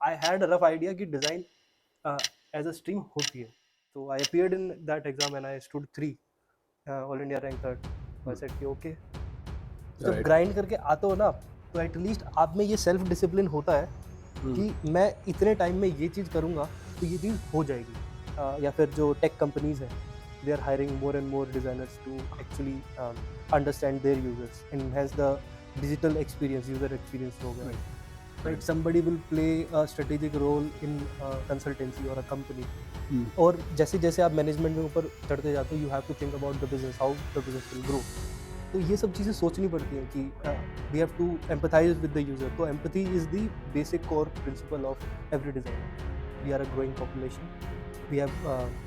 I had a rough idea कि design as a stream होती है. तो I appeared in that exam and I stood 3 all India rank third. तो I said कि okay. तो जब राइट. ग्राइंड करके आते हो ना, तो एटलीस्ट आप में ये सेल्फ डिसिप्लिन होता है कि मैं इतने टाइम में ये चीज़ करूँगा तो ये चीज़ हो जाएगी. या फिर जो टेक कंपनीज हैं, they are hiring more and more designers to actually understand their users, enhance the digital experience, user experience हो गया. Right, somebody will play a strategic role in consultancy और अ कंपनी. और जैसे जैसे आप management में ऊपर चढ़ते जाते हो, you have to think about the business, how the business will grow. तो ये सब चीज़ें सोचनी पड़ती हैं कि we have to empathize with the user. तो empathy is the basic core principle of every designer. We are a growing population. We have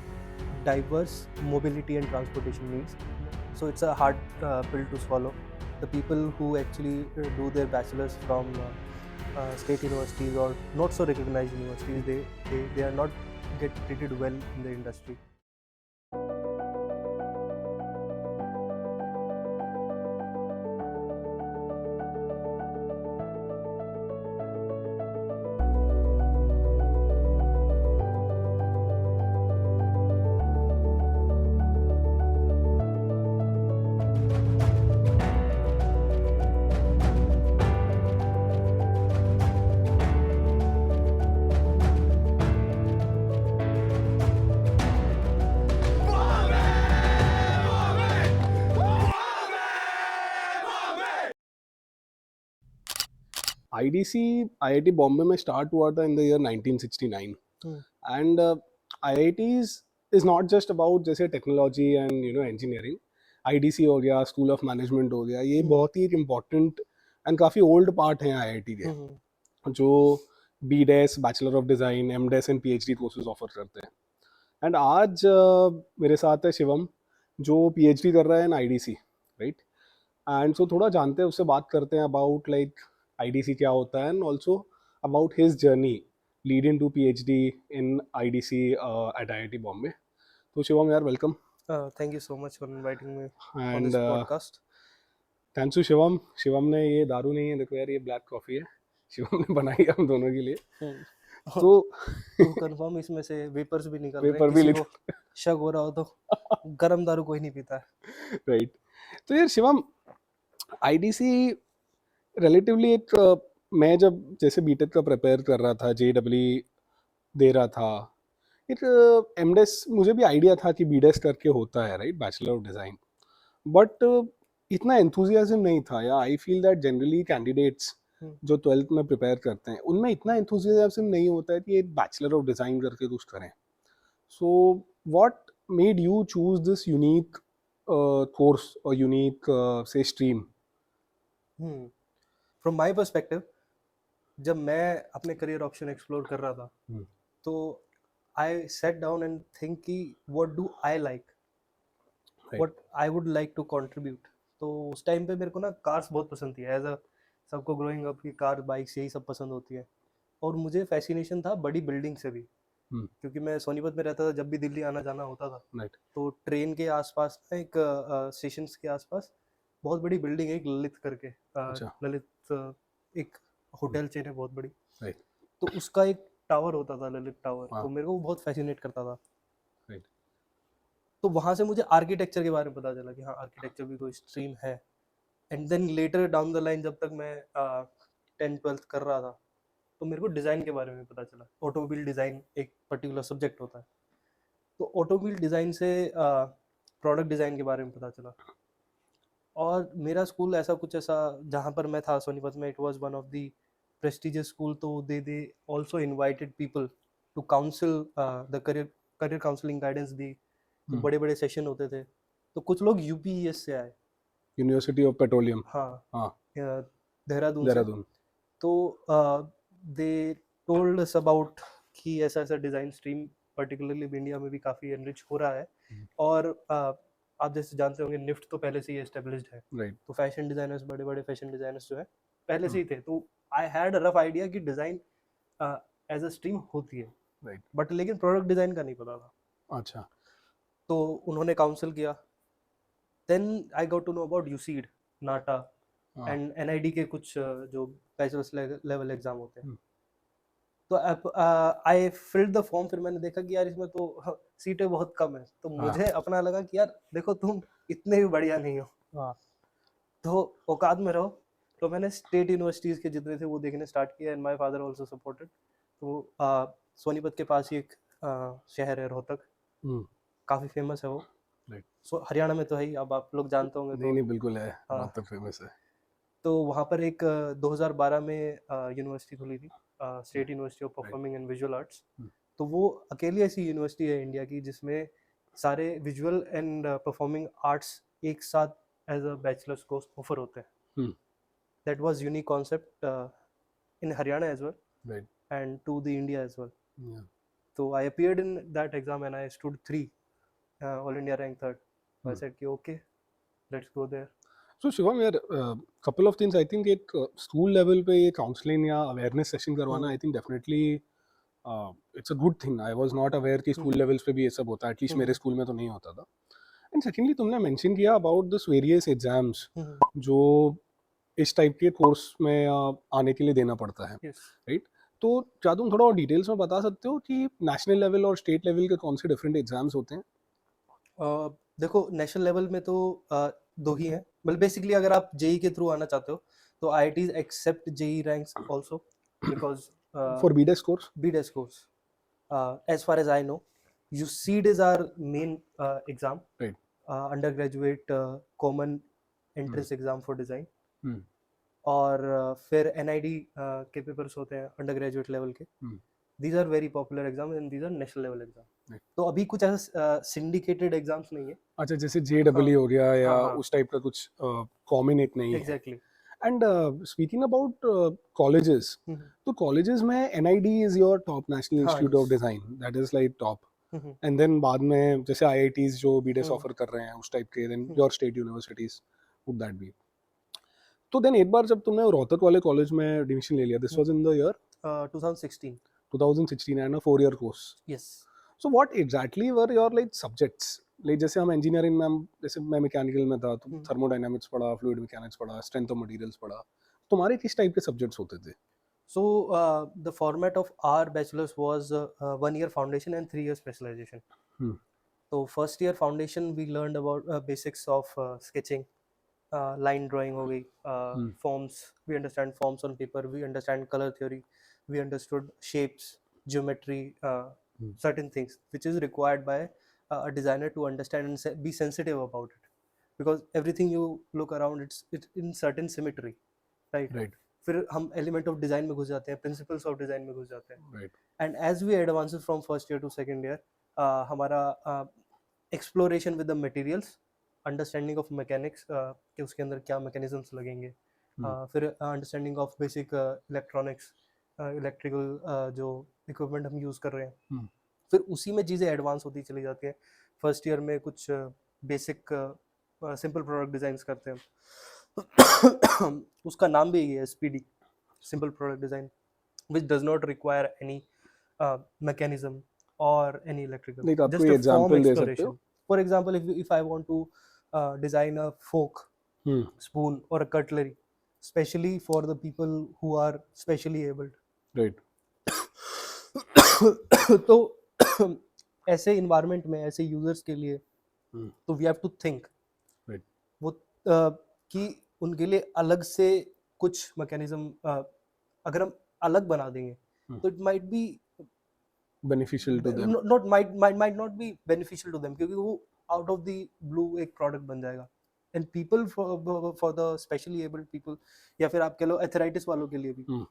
diverse mobility and transportation needs. So it's a hard pill to swallow. The people who actually do their bachelors from state universities or not so recognized universities, they are not get treated well in the industry. IDC IIT Bombay में start हुआ था in the year 1969. And IITs is not just about जैसे technology and engineering. IDC हो गया, school of management हो गया, ये बहुत ही एक इम्पॉर्टेंट एंड काफ़ी ओल्ड पार्ट हैं IIT के, जो BDES, bachelor of design, MDES and PhD courses offer करते हैं. एंड आज मेरे साथ है शिवम, जो PhD कर रहा है इन IDC, राइट. एंड सो थोड़ा जानते हैं, उससे बात करते हैं अबाउट लाइक IDC क्या होता है, and also about his journey leading to PhD in IDC at IIT Bombay. तो शिवम यार, welcome. Thank you so much for inviting me on and this podcast. Thanks to Shivam. Shivam ने, ये दारू नहीं है, देखो यार, ये ब्लैक कॉफ़ी है, शिवम ने बनाई है हम दोनों के लिए. तो टू कंफर्म, इसमें से वेपर्स भी निकल रहे हैं. पेपर भी किसी लिख को शक हो रहा हो तो गरम दारू कोई नहीं पीता है. राइट. तो यार शिवम, IDC रिलेटिवली एक मैं जब जैसे बीटेक का प्रिपेयर कर रहा था, JEE दे रहा था, एक MDES मुझे भी आइडिया था कि BDES करके होता है, right, bachelor of design. But इतना एंथुजियाज्म नहीं था. या I feel that generally candidates जो 12th में प्रिपेयर करते हैं, उनमें इतना एंथुजियाज्म नहीं होता है कि एक बैचलर ऑफ डिज़ाइन करके कुछ करें. So what made you choose this unique course और यूनिक से स्ट्रीम? फ्रॉम माय पर्सपेक्टिव, जब मैं अपने करियर ऑप्शन एक्सप्लोर कर रहा था, तो I set down and think कि what do I like, what I would like to contribute. तो उस टाइम पे मेरे को ना कार्स बहुत पसंद थी. एज अ सबको ग्रोइंग अप की कार, बाइक्स, यही सब पसंद होती है. और मुझे फैसिनेशन था बड़ी बिल्डिंग से भी, क्योंकि मैं सोनीपत में रहता था. जब भी दिल्ली आना जाना होता था, राइट. तो ट्रेन के आसपास ना, एक स्टेशन के आसपास बहुत बड़ी बिल्डिंग है, एक ललित करके. अच्छा. ललित एक होटल चेन है बहुत बड़ी. राइट. तो उसका एक टावर होता था, ललित टावर. हाँ. तो मेरे को वो बहुत फैसिनेट करता था. राइट. तो वहां से मुझे आर्किटेक्चर के बारे में पता चला कि हाँ, आर्किटेक्चर भी कोई स्ट्रीम है. And then later down the line, जब तक मैं 10th 12th कर रहा था, तो मेरे को डिज़ाइन के बारे में पता चला. ऑटोमोबाइल डिज़ाइन एक पर्टिकुलर सब्जेक्ट होता है. तो ऑटोमोबाइल डिज़ाइन से प्रोडक्ट डिज़ाइन के बारे में पता चला. और मेरा स्कूल ऐसा कुछ ऐसा, जहाँ पर मैं था सोनीपत में, it was one of the prestigious school. तो they also invited people to council the career counselling guidance दी. तो बड़े बड़े सेशन होते थे. तो कुछ लोग UPES से आए. University of petroleum. हाँ, हाँ. देहरादून से. देहरादून. तो दे टोल्ड अस अबाउट कि ऐसा ऐसा डिज़ाइन स्ट्रीम पर्टिकुलरली इंडिया में भी काफ़ी एनरिच हो रहा है. और आप जैसे जानते होंगे, निफ्ट तो पहले से ही एस्टेब्लिश्ड है. राइट. तो फैशन डिज़ाइनर्स, बड़े बड़े फैशन डिज़ाइनर्स जो है, पहले से ही थे. तो I had a rough idea कि डिज़ाइन एज अ स्ट्रीम होती है. राइट. बट लेकिन प्रोडक्ट डिज़ाइन का नहीं पता था. अच्छा. तो उन्होंने काउंसिल किया. Then I got to know about UCEED, NATA हाँ. एंड NID के कुछ जो बैचलर्स लेवल एग्जाम होते हैं. तो आई फिल्ड द फॉर्म, फिर मैंने देखा कि यार इसमें तो सीटें बहुत कम है, तो हाँ। मुझे अपना लगा कि यार देखो तुम इतने भी बढ़िया नहीं हो, हाँ। तो औकात में रहो। तो मैंने स्टेट यूनिवर्सिटीज़ के जितने थे वो देखने स्टार्ट किया, and my father also supported. तो सोनीपत के पास ही एक शहर है रोहतक, हम्म। काफ़ी फेमस है वो। राइट। सो हरियाणा में तो है ही, अब आप लोग जानते होंगे नहीं तो। नहीं बिल्कुल है, हाँ, बात तो फेमस है। तो वहाँ पर एक 2012 में यूनिवर्सिटी खुली थी, state university of right. Performing and visual arts. Hmm. तो वो अकेली ऐसी यूनिवर्सिटी है इंडिया की जिसमें सारे विजुअल एंड परफॉर्मिंग आर्ट्स एक साथ as a bachelors course offer होते हैं। Hmm. That was unique concept in Haryana as well right. And to the India as well. Yeah. तो I appeared in that exam and I stood 3, all India rank 3rd। I hmm. Said कि okay, let's go there. So Shivam यार, couple of things I think एक school level पे ये counselling या awareness session करवाना I think definitely it's a good thing. I was not aware कि school levels पे भी ये सब होता है, एटलीस्ट मेरे स्कूल में तो नहीं होता था। एंड सेकेंडली तुमने मेंशन किया अबाउट दिस वेरियस एग्जाम्स जो इस टाइप के कोर्स में आने के लिए देना पड़ता है, यस। राइट? तो क्या तुम थोड़ा और डिटेल्स में बता सकते हो कि नेशनल लेवल और स्टेट लेवल के कौन से डिफरेंट एग्जाम्स होते हैं? देखो नेशनल लेवल में तो दो ही हैं, मतलब बेसिकली अगर आप जेई के थ्रू आना चाहते हो तो IITs accept JEE ranks also, because for BDes course? BDES course, as far as I know, UCEED is our main exam, right. undergraduate common entrance exam for design। Hmm. और फिर NID के papers होते हैं undergraduate level के। These are very popular exam and these are national level exam. Right. तो अभी कुछ ऐसा सिंडिकेटेड एग्जाम्स नहीं है। अच्छा, जैसे JEE हो गया या हाँ, हाँ। उस टाइप का कुछ कॉमन एक नहीं है। Exactly. And speaking about colleges, तो कॉलेजेस में NID is your top national हाँ, institute of yes। Design, that is like top. And then बाद में जैसे IITs जो बीडेस हम्म, ऑफर कर रहे हैं उस टाइप के, then hmm. Your state universities would that be? तो देन एक बार जब तुमने रोहतक वाले कॉलेज में एडमिशन ले लिया, this was in the year 2016। 2016 and a 4 year course. Yes. So what exactly were your like subjects? Like जैसे हम इंजीनियरिंग में जैसे मैं मैकेनिकल में था तो थर्मोडायनामिक्स पढ़ा, फ्लूइड मैकेनिक्स पढ़ा, स्ट्रेंथ ऑफ मटेरियल्स पढ़ा। तुम्हारे किस टाइप के सब्जेक्ट्स होते थे? So the format of our bachelor's was 1 year foundation and 3 year specialization. Hmm. So first year foundation we learned about basics of sketching, line drawing हो गई, forms, we understand forms on paper, we understand color theory, we understood shapes, geometry, certain things which is required by a designer to understand and be sensitive about it, because everything you look around it's in certain symmetry, right? Right. फिर हम element of design में घुस जाते हैं, principles of design में घुस जाते हैं। Right. And as we advance from first year to second year, हमारा exploration with the materials, understanding of mechanics कि उसके अंदर क्या मैकेनिज्म्स लगेंगे, फिर understanding of basic electronics, electrical जो इक्विपमेंट हम यूज़ कर रहे हैं, फिर उसी में चीज़ें एडवांस होती चली जाती हैं। फर्स्ट ईयर में कुछ बेसिक सिंपल प्रोडक्ट डिज़ाइंस करते हैं उसका नाम भी है SPD, simple product design, which does not require any mechanism or any electrical, Like आप just कोई a form एग्जांपल दे सकते exploration. हो? For example, if I want to design a fork, spoon or a cutlery specially for the people who are specially abled, Right. तो ऐसे environment में ऐसे users के लिए तो we have to think Right. वो कि उनके लिए अलग से कुछ मैकेनिज्म अगर हम अलग बना देंगे तो it might be beneficial to them. might not be beneficial to them, क्योंकि वो आउट ऑफ द ब्लू एक प्रोडक्ट बन जाएगा। And people for the specially abled people, या फिर आप कह लो एथराइटिस वालों के लिए भी,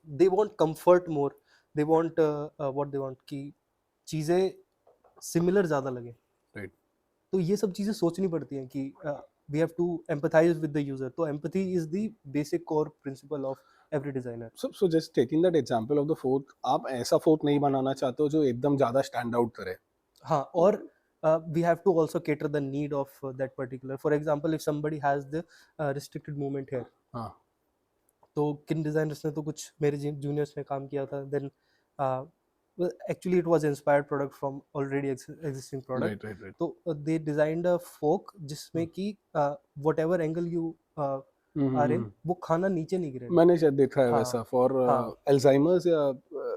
they want comfort more, they want what they want कि चीज़ें सिमिलर ज़्यादा लगे। Right. तो ये सब चीज़ें सोचनी पड़ती हैं कि we have to empathize with the user. तो empathy is the basic core principle of every designer. So just taking that example of the fork, आप ऐसा fork नहीं बनाना चाहते हो जो एकदम ज़्यादा stand out करे। हाँ, और we have to also cater the need of that particular. For example, if somebody has the restricted movement here, हाँ। तो किन डिजाइनर्स ने तो कुछ मेरे जूनियर्स ने काम किया था, then well, actually it was inspired product from already existing product. Right. तो they designed a fork जिसमें कि whatever angle you are in, वो खाना नीचे नहीं गिरेगा। मैंने शायद देखा है हाँ, वैसा फॉर हाँ। अल्जाइमर्स या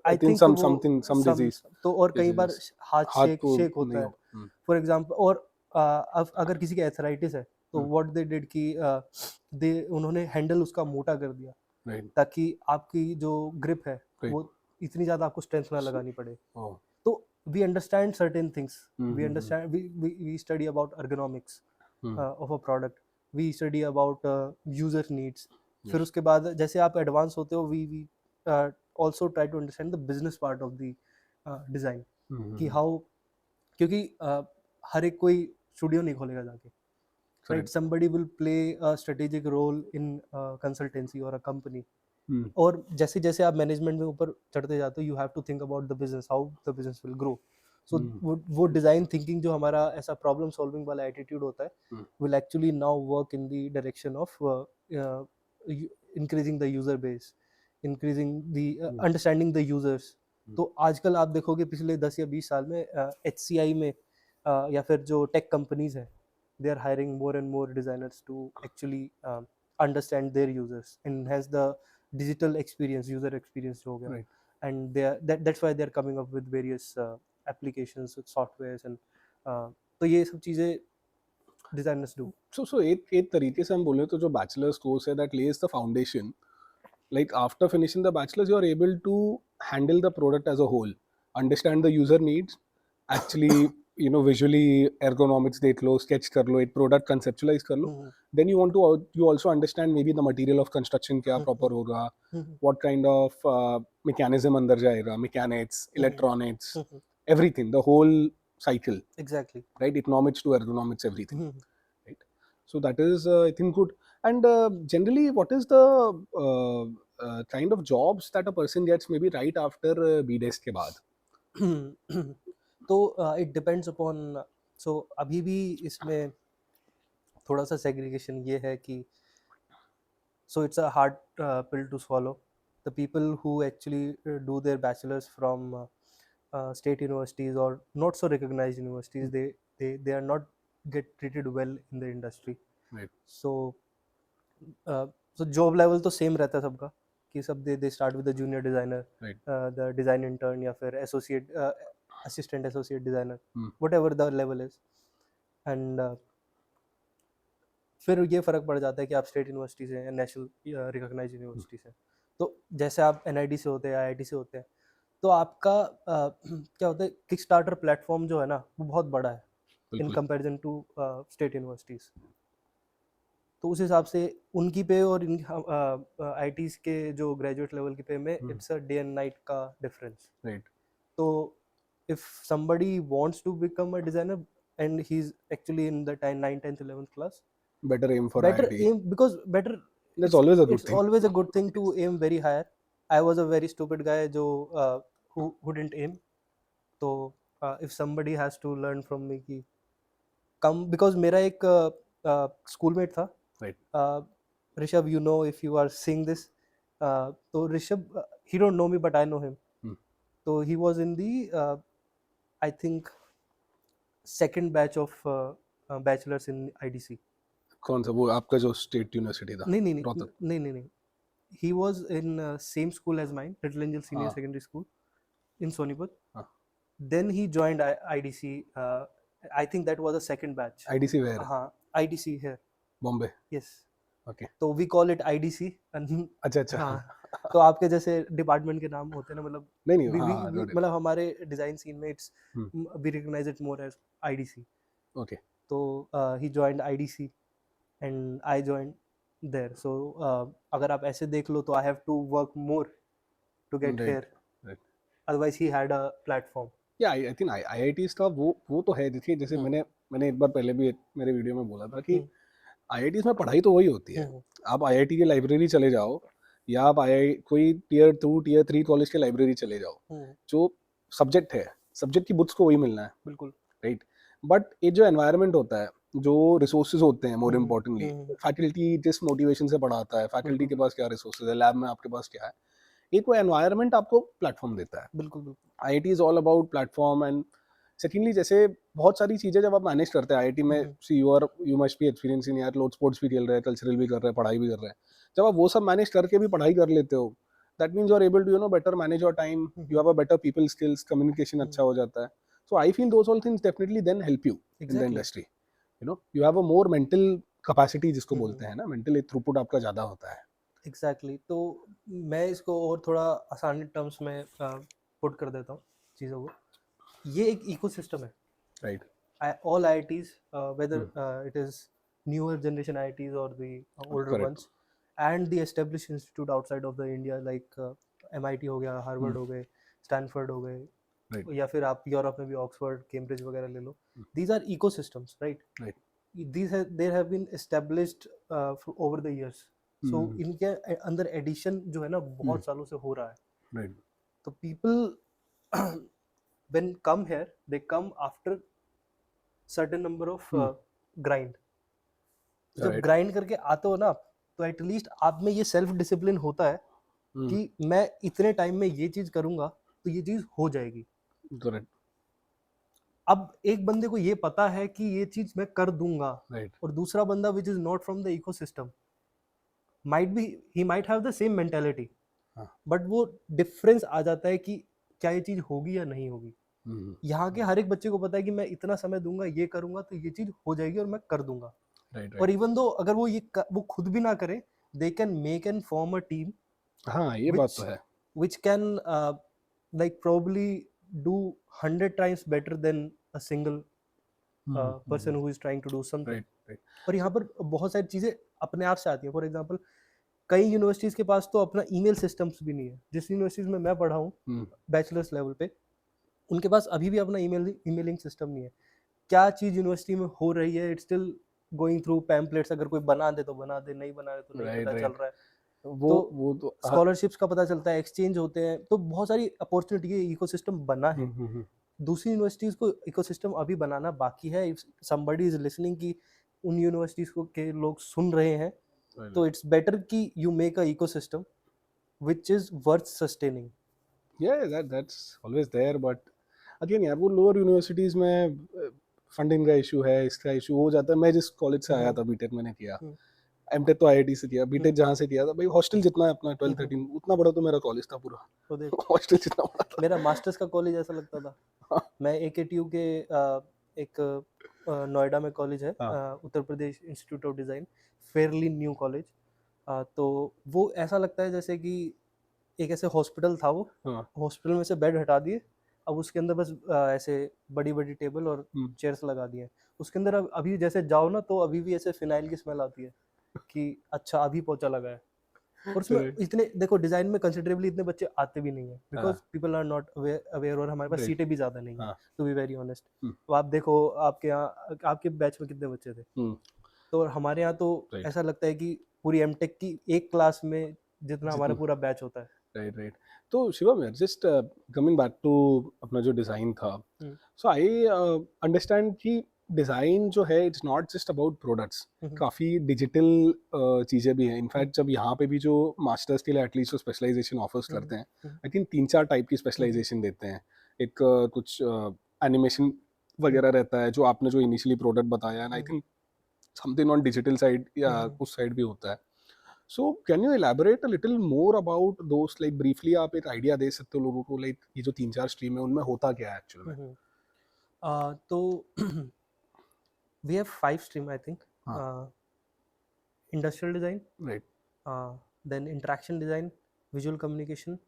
आई आई थिंक थिंक वो some सम disease तो और कई बार diseases हाथ हाथ शेक को शेक होता नहीं है हो फॉर एग्जांपल। और अब अगर किसी के एथराइटिस है तो हम्म, व्हाट दे डिड कि दे उन्होंने हैंडल उसका मोटा कर दिया राइट ताकि आपकी जो ग्रिप है राइट वो इतनी ज़्यादा आपको स्ट्रेंथ ना लगानी पड़े। ओह तो we understand certain things, we hmm understand we study about ergonomics hmm of a product, we study about user needs. फिर यस उसके बाद जैसे आप एडवांस होते हो we also try to understand the business part of the design कि how, क्योंकि हर एक कोई स्टूडियो नहीं खोलेगा जाके, right? Correct somebody will play a strategic role in consultancy और अ कंपनी। हम्म और जैसे जैसे आप मैनेजमेंट में ऊपर चढ़ते जाते हो you have to think about the business, how the business will grow. So hmm वो डिजाइन थिंकिंग जो हमारा ऐसा प्रॉब्लम सॉल्विंग वाला एटीट्यूड होता है hmm will actually now work in the direction of increasing the user base, increasing the hmm understanding the users. Hmm तो आजकल आप देखोगे पिछले 10 या 20 साल में HCI में या फिर जो टेक कंपनीज है they are hiring more and more designers to actually understand their users, enhance the digital experience, user experience जो हो गया। Right and they are that's why they are coming up with various applications with softwares and तो ये सब चीज़ें designers do। so एक तरीके से हम बोले तो जो बैचलर्स कोर्स है that Lay's the foundation like after finishing the bachelor's you are able to handle the product as a whole, understand the user needs, actually visually ergonomics देख लो, sketch कर लो, एक product conceptualize कर लो, हम्म, then you also understand maybe the material of construction क्या proper होगा, what kind of mechanism अंदर जाएगा, mechanics, electronics, everything, the whole cycle, exactly। right? Economics to ergonomics, everything, hmm, right? So that is I think good. And generally what is the kind of jobs that a person gets maybe right after BDesk के बाद? तो it depends upon, सो अभी भी इसमें थोड़ा सा segregation ये है कि so it's a hard pill to swallow. The people who actually do their bachelors from state universities or not so recognized universities, they are not get treated well in the industry। Right. so so job level तो same रहता है सबका कि सब they start with the junior designer, Right. the design intern या फिर associate assistant associate designer, Hmm. whatever the level is। and फिर ये फ़र्क पड़ जाता है कि आप स्टेट यूनिवर्सिटी से या नेशनल रिकॉग्नाइज यूनिवर्सिटी से। तो जैसे आप NID से होते हैं, IIT से होते हैं, तो आपका क्या होता है, किक स्टार्टर प्लेटफॉर्म जो है ना वो बहुत बड़ा है इन बिल्कुल कंपैरिजन टू स्टेट यूनिवर्सिटीज़। तो उस हिसाब से उनकी पे और इन IITs के जो ग्रेजुएट लेवल की पे में it's a day and night का डिफरेंस। राइट तो if somebody wants to become a designer and he's actually in the 9th 10th 11th class, better aim for better IIT. aim, because better, That's always a good it's thing. always a good thing to aim very higher। I was a very stupid guy जो who didn't aim। तो if somebody has to learn from me कि कम, because मेरा एक schoolmate था Right. Rishabh, you know if you are seeing this, तो Rishabh he don't know me but I know him। Hmm. तो he was in the I think second batch of bachelors in IDC। कौन सा वो आपका जो स्टेट यूनिवर्सिटी था नहीं नहीं नहीं रोहतक? नहीं नहीं नहीं, he was in same school as mine, Little Angel Senior हाँ Secondary School in Sonipat। हाँ Then he joined IDC, I think that was a second batch। IDC where हाँ, IDC here, Bombay yes। Okay तो we call it IDC and अच्छा अच्छा हाँ, तो आपके जैसे डिपार्टमेंट के नाम होते हैं ना, मतलब नहीं नहीं we हाँ got it. मतलब हमारे डिजाइन सीन में it's Hmm. we recognize it more as IDC। Okay. तो he joined IDC and I joined there। so अगर आप ऐसे देख लो तो I have to work more to get Right. here, Right. otherwise he had a platform। या I think IITs का वो तो है। देखिए जैसे मैंने एक बार पहले भी मेरे वीडियो में बोला था कि IITs में पढ़ाई तो वही होती है। आप IIT की लाइब्रेरी चले जाओ या आप कोई टियर 2 टियर 3 कॉलेज की लाइब्रेरी चले जाओ, जो सब्जेक्ट है सब्जेक्ट की बुक्स को वही मिलना है, बिल्कुल। राइट? बट ये जो एनवायरनमेंट होता है, जो रिसोर्सेज होते हैं, मोर इम्पोर्टेंटली फैकल्टी जिस मोटिवेशन से पढ़ाता है, फैकल्टी के पास क्या रिसोर्सेज है, लैब में आपके पास क्या है, एक वो एनवायरनमेंट आपको प्लेटफॉर्म देता है। बिल्कुल बिल्कुल। IIT is all about platform. And secondly जैसे बहुत सारी चीज़ें जब आप मैनेज करते हैं IIT में, see you must be experience in यार, लोग स्पोर्ट्स भी खेल रहे हैं, कल्चरल भी कर रहे हैं, पढ़ाई भी कर रहे हैं, जब आप वो सब मैनेज करके भी पढ़ाई कर लेते हो that means you are able to better manage your time. You have a better people skills, communication अच्छा हो जाता है. So I feel those all things definitely then help you in the Exactly. industry. You have a more mental capacity जिसको हम्म, बोलते हैं ना, mental throughput आपका ज़्यादा होता है. एग्जैक्टली तो मैं इसको और थोड़ा आसान टर्म्स में पुट कर देता हूँ चीज़ों को. ये एक इकोसिस्टम है. Right. All IITs, whether it is newer generation IITs or the older Correct. ones, and the established institute outside of the India like MIT हो गया, हार्वर्ड हो गए, स्टैनफोर्ड हो गए, Right. या फिर आप यूरोप में भी ऑक्सफोर्ड, कैम्ब्रिज वगैरह ले लो. These are ecosystems, right? Right. They have been established over the years. So इनके अंदर एडिशन जो है ना बहुत सालों से हो रहा है. Right. तो people when come here, they come after certain number of grind. जब Right. ग्राइंड करके आते हो ना आप, तो एटलीस्ट आप में ये सेल्फ डिसिप्लिन होता है कि मैं इतने टाइम में ये चीज करूंगा तो ये चीज हो जाएगी. Correct. अब एक बंदे को ये पता है कि ये चीज मैं कर दूंगा, Right. और दूसरा बंदा which is not from the ecosystem might be he might have the same mentality, but वो डिफरेंस आ जाता है कि क्या ये चीज होगी या नहीं होगी. यहाँ के हर एक बच्चे को पता है कि मैं इतना समय दूंगा, ये करूंगा तो ये चीज हो जाएगी और मैं कर दूंगा. Right. और Right. इवन दो अगर वो खुद भी ना करे, they can make and form a team हाँ, ये बात तो है. which can like probably do 100 times better than a single person who is trying to do something. Right. Right. और यहाँ पर बहुत सारी चीजें अपने आप से आती हैं. फॉर एग्जांपल कई यूनिवर्सिटीज के पास तो अपना ईमेल सिस्टम्स भी नहीं है. जिस यूनिवर्सिटीज में मैं पढ़ा हूँ बैचलर्स लेवल पे, उनके पास अभी भी अपना ईमेलिंग सिस्टम नहीं है. क्या चीज यूनिवर्सिटी में हो रही है, it's still going through pamphlets. अगर कोई बना दे तो बना दे, नहीं बना दे तो नहीं पता चल रहा है. वो तो स्कॉलरशिप्स का पता चलता है, एक्सचेंज होते हैं, तो बहुत सारी अपॉर्चुनिटी है. इकोसिस्टम बना है. दूसरी यूनिवर्सिटीज को इकोसिस्टम अभी बनाना बाकी है. इफ समबडी इज लिसनिंग कि उन यूनिवर्सिटीज को के लोग सुन रहे हैं, तो इट्स बेटर कि you make a ecosystem which is worth sustaining. that's always there, but again यार वो लोअर यूनिवर्सिटीज में फंडिंग का इशू है, इसका इशू हो जाता है. मैं जिस कॉलेज से आया था, बीटेक मैंने किया, एमटेक तो आईआईटी से किया, बीटेक जहाँ से किया था भाई, हॉस्टल जितना है अपना 12 13 उतना बड़ा तो मेरा कॉलेज था पूरा. तो देख हॉस्टल जितना बड़ा था. मेरा मास्टर्स का कॉलेज ऐसा लगता था. मैं AKTU के एक नोएडा में कॉलेज है, Uttar Pradesh institute of design, fairly new college. तो वो ऐसा लगता है जैसे कि एक ऐसे हॉस्पिटल था. वो हॉस्पिटल में से बेड हटा दिए, अब उसके अंदर बस ऐसे बड़ी बड़ी टेबल और चेयर्स लगा दिए. उसके अंदर अब अभी जैसे जाओ ना, तो अभी भी ऐसे फिनाइल की स्मेल आती है कि अच्छा अभी पोछा लगा है. और उसमें इतने देखो डिजाइन में कंसिडरेबली इतने बच्चे आते भी नहीं है, because people are not aware. और हमारे पास सीटें भी ज्यादा नहीं है, टू बी वेरी ऑनेस्ट. तो आप देखो आपके यहाँ आपके बैच में कितने बच्चे थे, तो हमारे यहाँ तो ऐसा लगता है कि पूरी एमटेक की एक क्लास में जितना हमारा पूरा बैच होता है. राइट. तो शिवम यार, जस्ट कमिंग बैक टू अपना जो डिजाइन था, सो आई अंडरस्टैंड कि डिज़ाइन जो है it's not just about products. काफ़ी डिजिटल चीज़ें भी हैं. इनफैक्ट जब यहाँ पे भी जो मास्टर्स के लिए एटलीस्ट जो स्पेशलाइजेशन ऑफर्स करते हैं, आई थिंक 3-4 टाइप की स्पेशलाइजेशन देते हैं. एक कुछ एनिमेशन वगैरह रहता है, जो आपने जो इनिशियली प्रोडक्ट बताया, and I think something on digital side या उस साइड भी होता है. So can you elaborate a little more about those, like briefly आप एक आइडिया दे सकते हो लोगों को, like ये जो 3-4 स्ट्रीम है उनमें होता क्या है एक्चुअल में? तो we have 5 stream I think. Industrial design, Right. then interaction design, visual communication,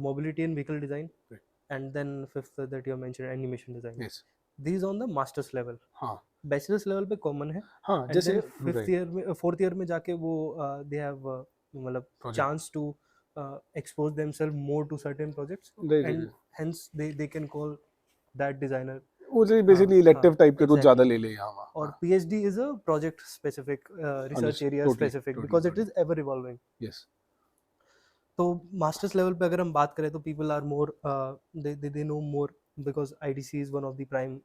mobility and vehicle design, Right. and then fifth that you have mentioned animation design. Yes. These on the masters level. हाँ. Bachelors level पे common है. हाँ, जैसे fifth year में fourth year में जाके वो they have मतलब chance to expose themselves more to certain projects, and hence they can call that designer. वो जो बेसिकली इलेक्टिव टाइप के कुछ ज़्यादा ले ले यहाँ. और PhD is a project specific, research area specific, because it is ever evolving. Yes. तो मास्टर्स लेवल पे अगर हम बात करें तो people are more they know more, because IDC is one of the prime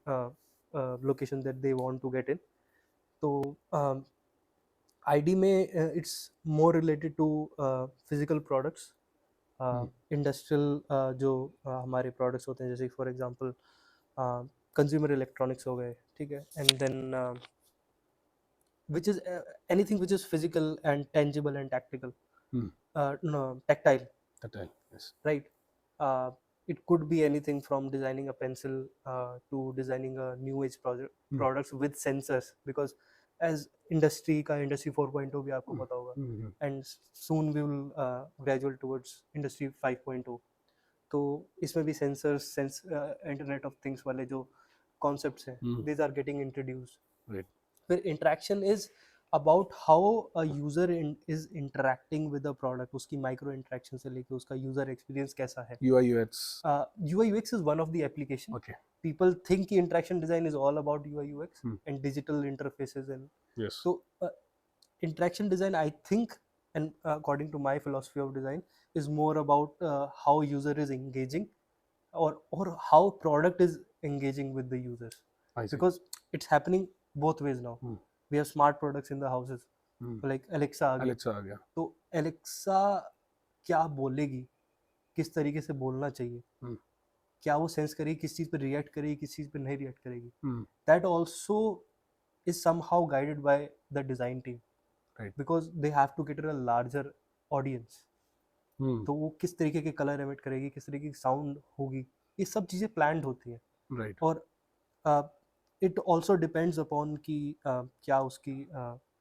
location that they want to get in. तो ID में it's more related to physical products, industrial जो हमारे products होते हैं, जैसे for example consumer electronics हो गए, ठीक है, and then which is anything which is physical and tangible and tactical, no, tactile. Tactile, yes. right? It could be anything from designing a pencil to designing a new age products with sensors, because as industry 4.0 भी आपको पता होगा, and soon we will graduate towards industry 5.0. तो इसमें भी sensors internet of things वाले जो concepts हैं, these are getting introduced. Right. फिर interaction is about how a user is interacting with the product, उसकी माइक्रो इंटरेक्शन से लेके उसका यूजर एक्सपीरियंस कैसा है. UI UX. UI UX is one of the application. Okay. People think कि interaction design is all about UI UX and digital interfaces and Yes. so interaction design, I think, and according to my philosophy of design, is more about how user is engaging or how product is engaging with the users, I see. because it's happening both ways now. We have smart products in the houses, like Alexa आ गई. Alexa आ गया. तो Alexa क्या बोलेगी, किस तरीके से बोलना चाहिए, क्या वो सेंस करेगी, किस चीज़ पे रिएक्ट करेगी, किस चीज़ पे नहीं रिएक्ट करेगी, that also is somehow guided by the design team, Right. because they have to cater a larger audience. तो वो किस तरीके के कलर एमिट करेगी, किस तरीके की साउंड होगी, ये सब चीज़ें प्लान्ड होती हैं. Right. और इट ऑल्सो डिपेंड्स अपॉन कि क्या उसकी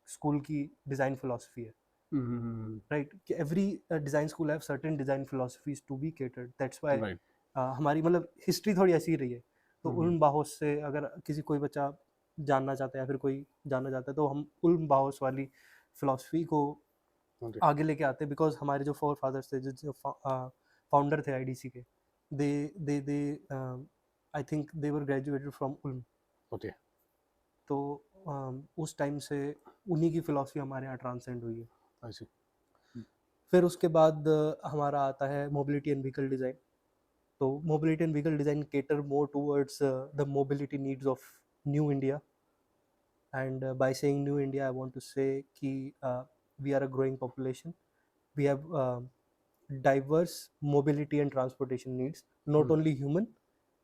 स्कूल की डिज़ाइन फिलोसफी है, राइट? कि every design school have certain design philosophies to be catered. That's why हमारी मतलब हिस्ट्री थोड़ी ऐसी ही रही है. तो उल्म बाहोस से अगर किसी कोई बच्चा जानना चाहता है या फिर कोई जानना चाहता है, तो हम उल्म बाहोस वाली फिलोसफी को आगे लेके आते हैं, बिकॉज हमारे जो फोर फादर्स थे, जो फाउंडर थे आईडीसी के, they I think they were graduated from Ulm. Okay. तो उस टाइम से उन्हीं की फिलॉसफी हमारे यहाँ ट्रांसेंड हुई है. I see. फिर उसके बाद हमारा आता है मोबिलिटी एंड व्हीकल डिज़ाइन. तो mobility and vehicle design cater more towards the mobility needs of new India. And by saying new India I want to say कि we are a growing population, we have diverse mobility and transportation needs, not only human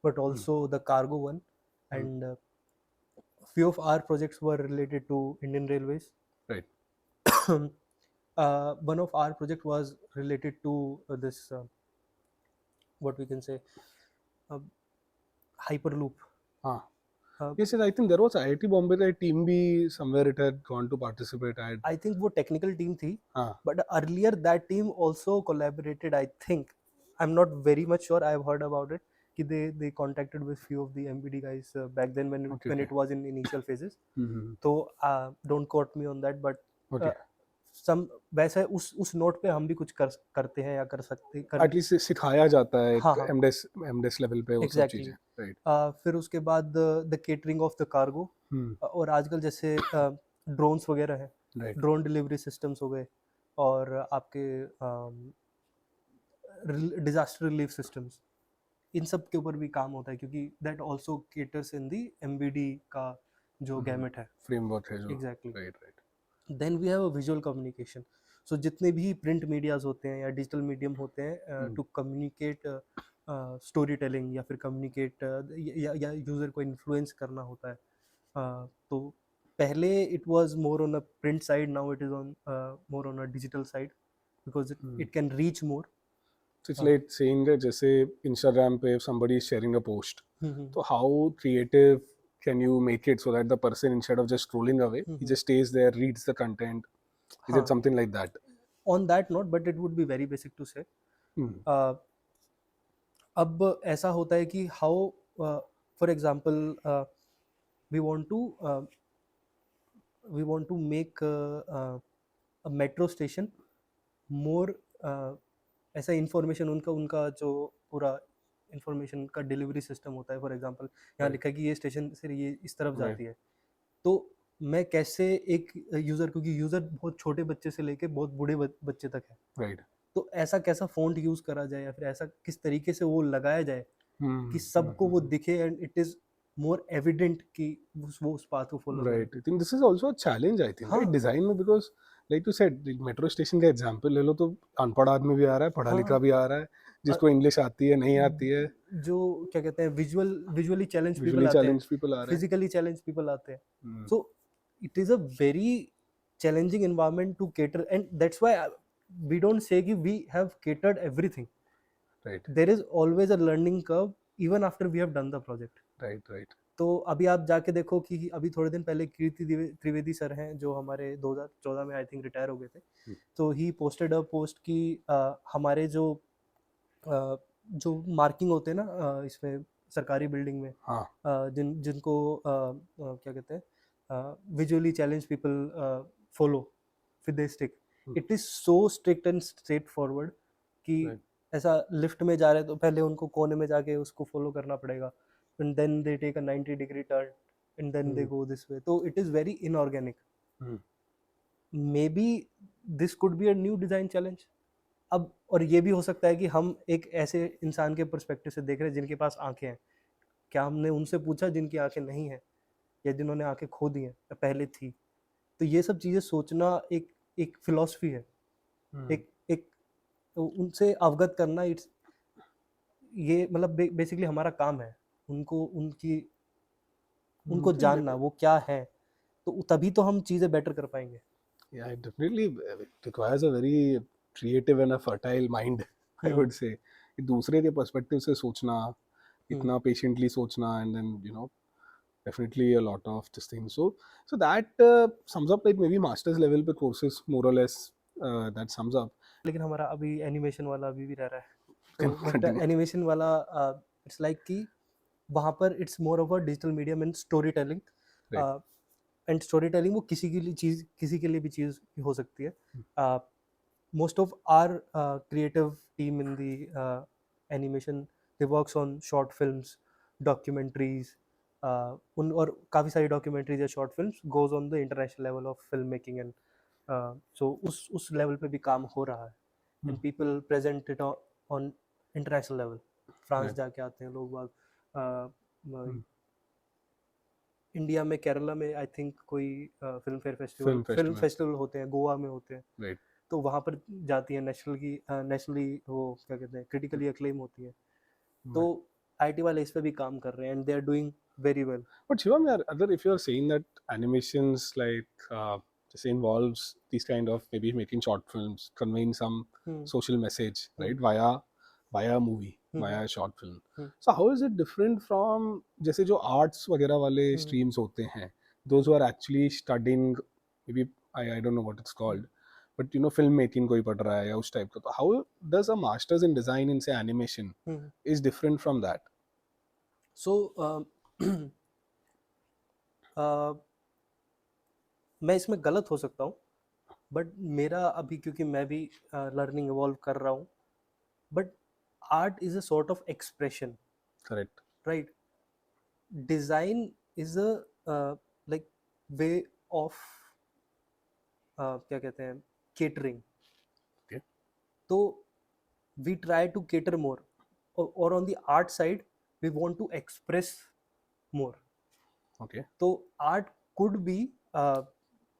but also the cargo one. And few of our projects were related to Indian Railways. Right. One of our project was related to this what we can say hyperloop. Yes, I think there was IIT Bombay that team भी somewhere it had gone to participate. I think वो technical team थी, हाँ. but earlier that team also collaborated. I think, I'm not very much sure, I've heard about it, कि they contacted with few of the MBD guys back then when it was in initial phases. तो don't quote me on that, but some वैसे उस note पे हम भी कुछ करते हैं या कर सकते हैं. एटलीस्ट सिखाया जाता है एमडेस लेवल पे वो सब चीजें. राइट. फिर उसके बाद the catering of the cargo, और आजकल जैसे ड्रोन्स वगैरह है, ड्रोन डिलीवरी सिस्टम्स हो गए, और आपके डिजास्टर रिलीफ सिस्टम्स, इन सब के ऊपर भी काम होता है, क्योंकि that also caters in the MBD का जो गैमेट है, फ्रेमवर्क है जो. Exactly. Right. Then we have a visual communication. So जितने भी प्रिंट मीडियाज होते हैं या डिजिटल मीडियम होते हैं, टू कम्युनिकेट स्टोरी टेलिंग या फिर कम्युनिकेट या यूज़र को इन्फ्लुएंस करना होता है. तो पहले it was more on a print side, now it is on more on a digital side, because it can reach more. So it's like saying that जैसे Instagram पे if somebody is sharing a post, so how creative can you make it so that the person, instead of just scrolling away, he just stays there, reads the content? Is it something like that? On that note, but it would be very basic to say. अब ऐसा होता है कि how, for example, we want to make a metro station more ऐसा information, उनका जो पूरा information का डिलीवरी सिस्टम होता है. फॉर एग्जांपल यहाँ लिखा है कि ये स्टेशन से ये इस तरफ जाती है, तो मैं कैसे एक यूज़र, क्योंकि यूज़र बहुत छोटे बच्चे से लेके बहुत बूढ़े बच्चे तक है, राइट. तो ऐसा कैसा फ़ॉन्ट यूज़ करा जाए या फिर ऐसा किस तरीके से वो लगाया जाए कि सबको वो दिखे and it is more evident कि वो उस पाथ को follow. Right. I think this is also a challenge, I think, right? Design में, because like you said, metro station का एग्जांपल ले लो, तो अनपढ़ आदमी भी आ रहा है, पढ़ा लिखा भी आ रहा है, जिसको इंग्लिश आती है, नहीं आती है, जो क्या कहते हैं विजुअली चैलेंज पीपल आते हैं, फिजिकली चैलेंज पीपल आते हैं. So it is a very challenging environment to cater, and that's why we don't say कि we have catered everything. Right. There is always a learning curve even after we have done the project. Right. Right. तो अभी आप जाके देखो कि अभी थोड़े दिन पहले कीर्ति त्रिवेदी सर हैं जो हमारे 2014 में आई थिंक रिटायर हो गए थे. तो ही पोस्टेड अ पोस्ट कि हमारे जो मार्किंग होते हैं ना इसमें सरकारी बिल्डिंग में, हाँ. जिनको क्या कहते हैं visually challenge people follow with the stick. It is so strict and straight forward कि Right. ऐसा लिफ्ट में जा रहे तो पहले उनको कोने में जाके उसको फॉलो करना पड़ेगा, and then they take a 90-degree turn and then they go this way. So it is very inorganic. Maybe this could be a new design challenge. अब और ये भी हो सकता है कि हम एक ऐसे इंसान के पर्सपेक्टिव से देख रहे हैं जिनके पास आंखें हैं. क्या हमने उनसे पूछा जिनकी आंखें नहीं हैं या जिन्होंने आंखें खो दी हैं या पहले थी? तो ये सब चीज़ें सोचना एक फिलॉसफी है. एक उनसे अवगत करना, इट्स ये मतलब बेसिकली हमारा काम है उनको जानना वो क्या है, तो तभी तो हम चीज़ें बेटर कर पाएंगे. Yeah, it definitely requires a very creative and a fertile mind, I would say. कि दूसरे के पर्सपेक्टिव से सोचना, इतना पेशेंटली सोचना, and then definitely a lot of this thing. So that sums up like maybe master's level पे courses more or less that sums up. लेकिन हमारा अभी एनिमेशन वाला अभी भी रह रहा है. तो एनिमेशन वाला इट्स लाइक कि वहाँ पर it's more of a digital medium and story telling. And story telling वो किसी के लिए भी चीज़ हो सकती है. Most of our creative team in the animation they works on short films, documentaries, और काफ़ी सारी डॉक्यूमेंट्रीज या short films goes on the international level of film making. And so उस लेवल पे भी काम हो रहा है. And people present it on international level. France जाके आते हैं लोग बाग. इंडिया में केरला में आई थिंक कोई फिल्म फेस्टिवल होते हैं, गोवा में होते हैं. Right. तो वहाँ पर जाती है नेशनली वो क्या कहते हैं क्रिटिकली अक्लेम होती है. तो आईटी वाले इस पे भी काम कर रहे हैं and they are doing very well. But Shivam, if you're saying that animations like just involves these kind of maybe making short films, conveying some social message, right, via a movie, via a short film. So how is it different from जैसे जो arts वगैरह वाले streams होते हैं, those who are actually studying maybe I don't know what it's called, but film making कोई पढ़ रहा है या उस type का. तो how does a masters in design in say animation is different from that? So मैं इसमें गलत हो सकता हूँ, बट मेरा अभी क्योंकि मैं भी लर्निंग इवॉल्व कर रहा हूँ, but art is a sort of expression. Correct. Right. Design is a like way of क्या कहते हैं केटरिंग. तो we try to cater more, और on the art side we want to express more. Okay. So art could be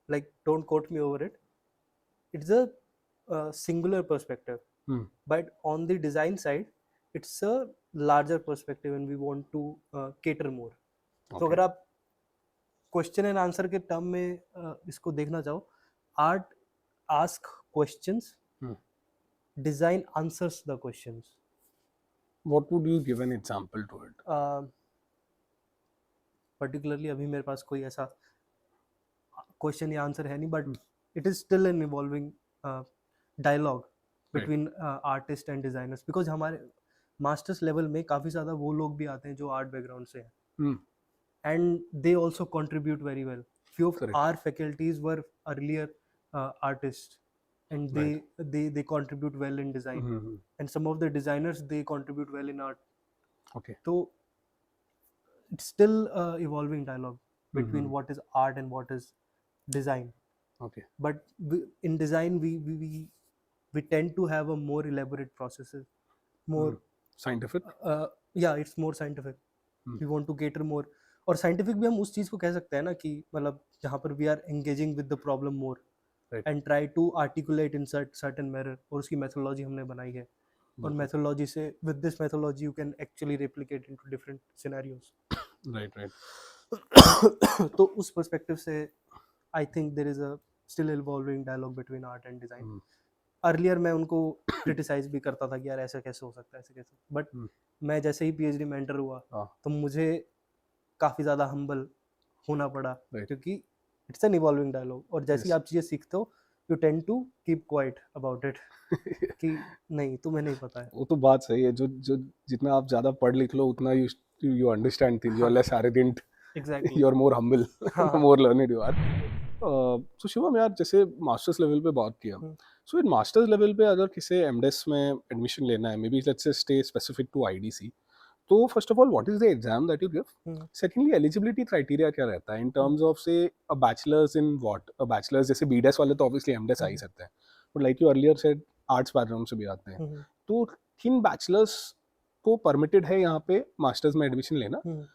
like, don't quote me over it, it's a singular perspective, but on the design side it's a larger perspective and we want to cater more. तो अगर आप question and answer के term में इसको देखना चाहो, art ask questions, design answers the questions. What would you give an example to it? Particularly अभी मेरे पास कोई ऐसा क्वेश्चन या आंसर है नहीं, but it is still an evolving dialogue between artist and designers, because हमारे मास्टर्स लेवल में काफ़ी ज़्यादा वो लोग भी आते हैं जो आर्ट बैकग्राउंड से हैं, and they also contribute very well. Few of our faculties were earlier artist and they contribute well in design, and some of the designers they contribute well in art. Okay. So it's still evolving dialogue between what is art and what is design. Okay. But in design we tend to have a more elaborate processes, more scientific. Yeah, it's more scientific. We want to cater more. और scientific भी हम उस चीज़ को कह सकते हैं ना कि मतलब जहाँ पर we are engaging with the problem more. Right. And try to articulate in certain manner, और उसकी methodology हमने बनाई है, और methodology से with this methodology you can actually replicate into different scenarios. Right. तो उस perspective से I think there is a still evolving dialogue between art and design. Earlier मैं उनको क्रिटिसाइज भी करता था कि यार ऐसा कैसे हो सकता है, ऐसे कैसे, बट हम्म, मैं जैसे ही पीएचडी मेंटर हुआ हाँ, तो मुझे काफ़ी ज़्यादा हम्बल होना पड़ा, राइट, क्योंकि इट्स एन इवॉल्विंग डायलॉग, और जैसे ही यस। आप चीज़ें सीखते हो you tend to keep quiet about it, कि नहीं तुम्हें नहीं पता है। वो तो बात सही है, जो जो जितना आप ज़्यादा पढ़ लिख लो उतना you you understand things, you are हाँ, less arrogant, exactly. You are more humble, हाँ, हाँ। More learned you are. तो शिवम यार, जैसे मास्टर्स लेवल पे बात किया, हम्म, सो इन मास्टर्स लेवल पे अगर किसी एमडेस में एडमिशन लेना है, maybe let's say stay specific to IDC, तो first of all what is the exam that you give? Hmm, secondly, eligibility criteria क्या रहता है in hmm, terms of say a bachelors in what? A bachelors जैसे BDes वाले तो obviously MDes आ ही hmm, सकते हैं, but like you earlier said arts background से भी आते हैं, हम्म, तो किन बैचलर्स को परमिटेड है यहाँ पे मास्टर्स में एडमिशन लेना? हम्म,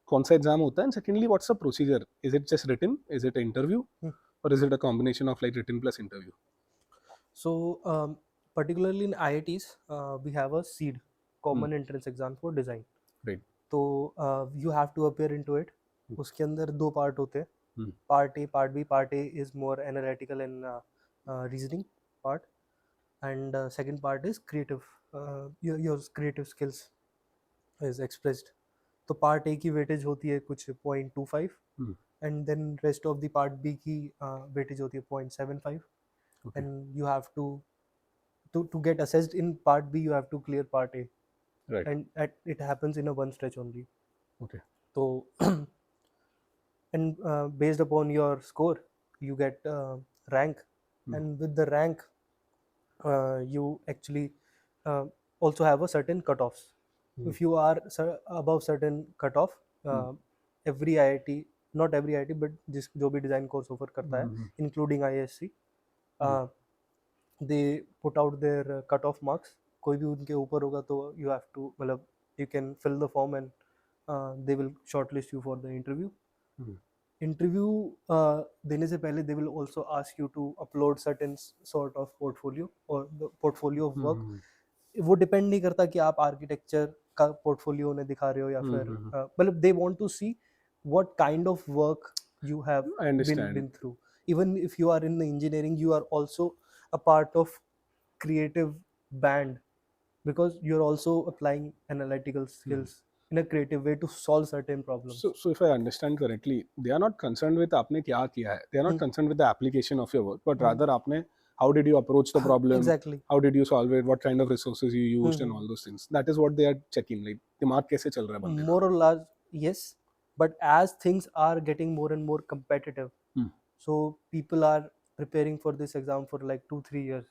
कौन सा एग्जाम होता है? And secondly, what's the procedure? Is it just written, is it interview, hmm. or is it a combination of like written plus interview? So, particularly in IITs, we have a SEED, Hmm. Common Entrance Exam for Design. Right. तो you have to appear into it. Hmm. उसके अंदर दो part होते हैं, Hmm. Part A part B. Part A is more analytical and reasoning part, and second part is creative, your creative skills is expressed. तो part A की weightage होती है कुछ 0.25, Hmm. And then rest of the part B की weightage होती है 0.75, Okay. and you have to get assessed in part B, you have to clear part A, Right. and it happens in a one stretch only. Okay. So and based upon your score you get rank, Hmm. and with the rank you actually uh, also have a certain cutoffs. Hmm. If you are above certain cutoff, Hmm. every IIT, not every IIT but जिस जो भी design course offer करता है, Hmm. including ISC, Hmm. They put out their cut off marks. कोई भी उनके ऊपर होगा तो यू हैव टू, मतलब you can fill the form and they will short list you for the interview. Hmm. Interview देने से पहले they will also ask you to upload certain sort of portfolio और पोर्टफोलियो ऑफ वर्क. Hmm. वो depend नहीं करता कि आप architecture का पोर्टफोलियो उन्हें दिखा रहे हो या फिर Hmm. मतलब they want to see what kind of work you have I understand. been through. Even if you are in the engineering, you are also a part of creative band, because you're also applying analytical Hmm. skills in a creative way to solve certain problems. So if I understand correctly, they are not concerned with आपने क्या किया है. They are not Hmm, concerned with the application of your work, but hmm. rather आपने how did you approach the problem, Exactly. how did you solve it, what kind of resources you used, and Hmm. all those things. That is what they are checking. Like दिमाग कैसे चल रहा है बंदे का. More or less, yes. But as things are getting more and more competitive, Hmm. so people are preparing for this exam for like 2-3 years.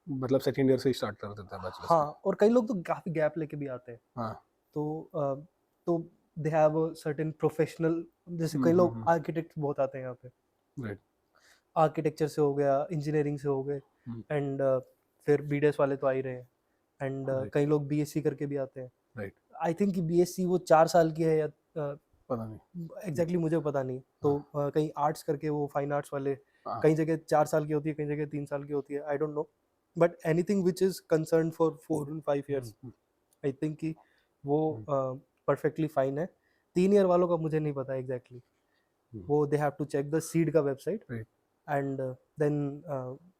मतलब second year से ही start कर देता है बैचलर्स में. हाँ, और कई लोग तो काफ़ी गैप लेके भी आते हैं. हाँ. तो they have a certain professional, जैसे कई लोग आर्किटेक्ट बहुत आते हैं यहाँ पे, राइट. आर्किटेक्चर से हो गया, इंजीनियरिंग से हो गए, एंड फिर बीडेस वाले तो आ ही रहे हैं, एंड Right. कई लोग बीएससी करके भी आते हैं. राइट. आई थिंक कि बीएससी वो 4 साल की है या पता नहीं. एग्जैक्टली मुझे पता नहीं. तो कहीं आर्ट्स करके वो फाइन आर्ट्स वाले, हाँ. कई जगह 4 साल की होती है, कई जगह 3 साल की होती है, I don't know. But anything which is concern for 4 and 5 years, I think कि वो परफेक्टली फाइन है. 3 ईयर वालों का मुझे नहीं पता एग्जैक्टली. वो they have to check the CEED का वेबसाइट, राइट. एंड देन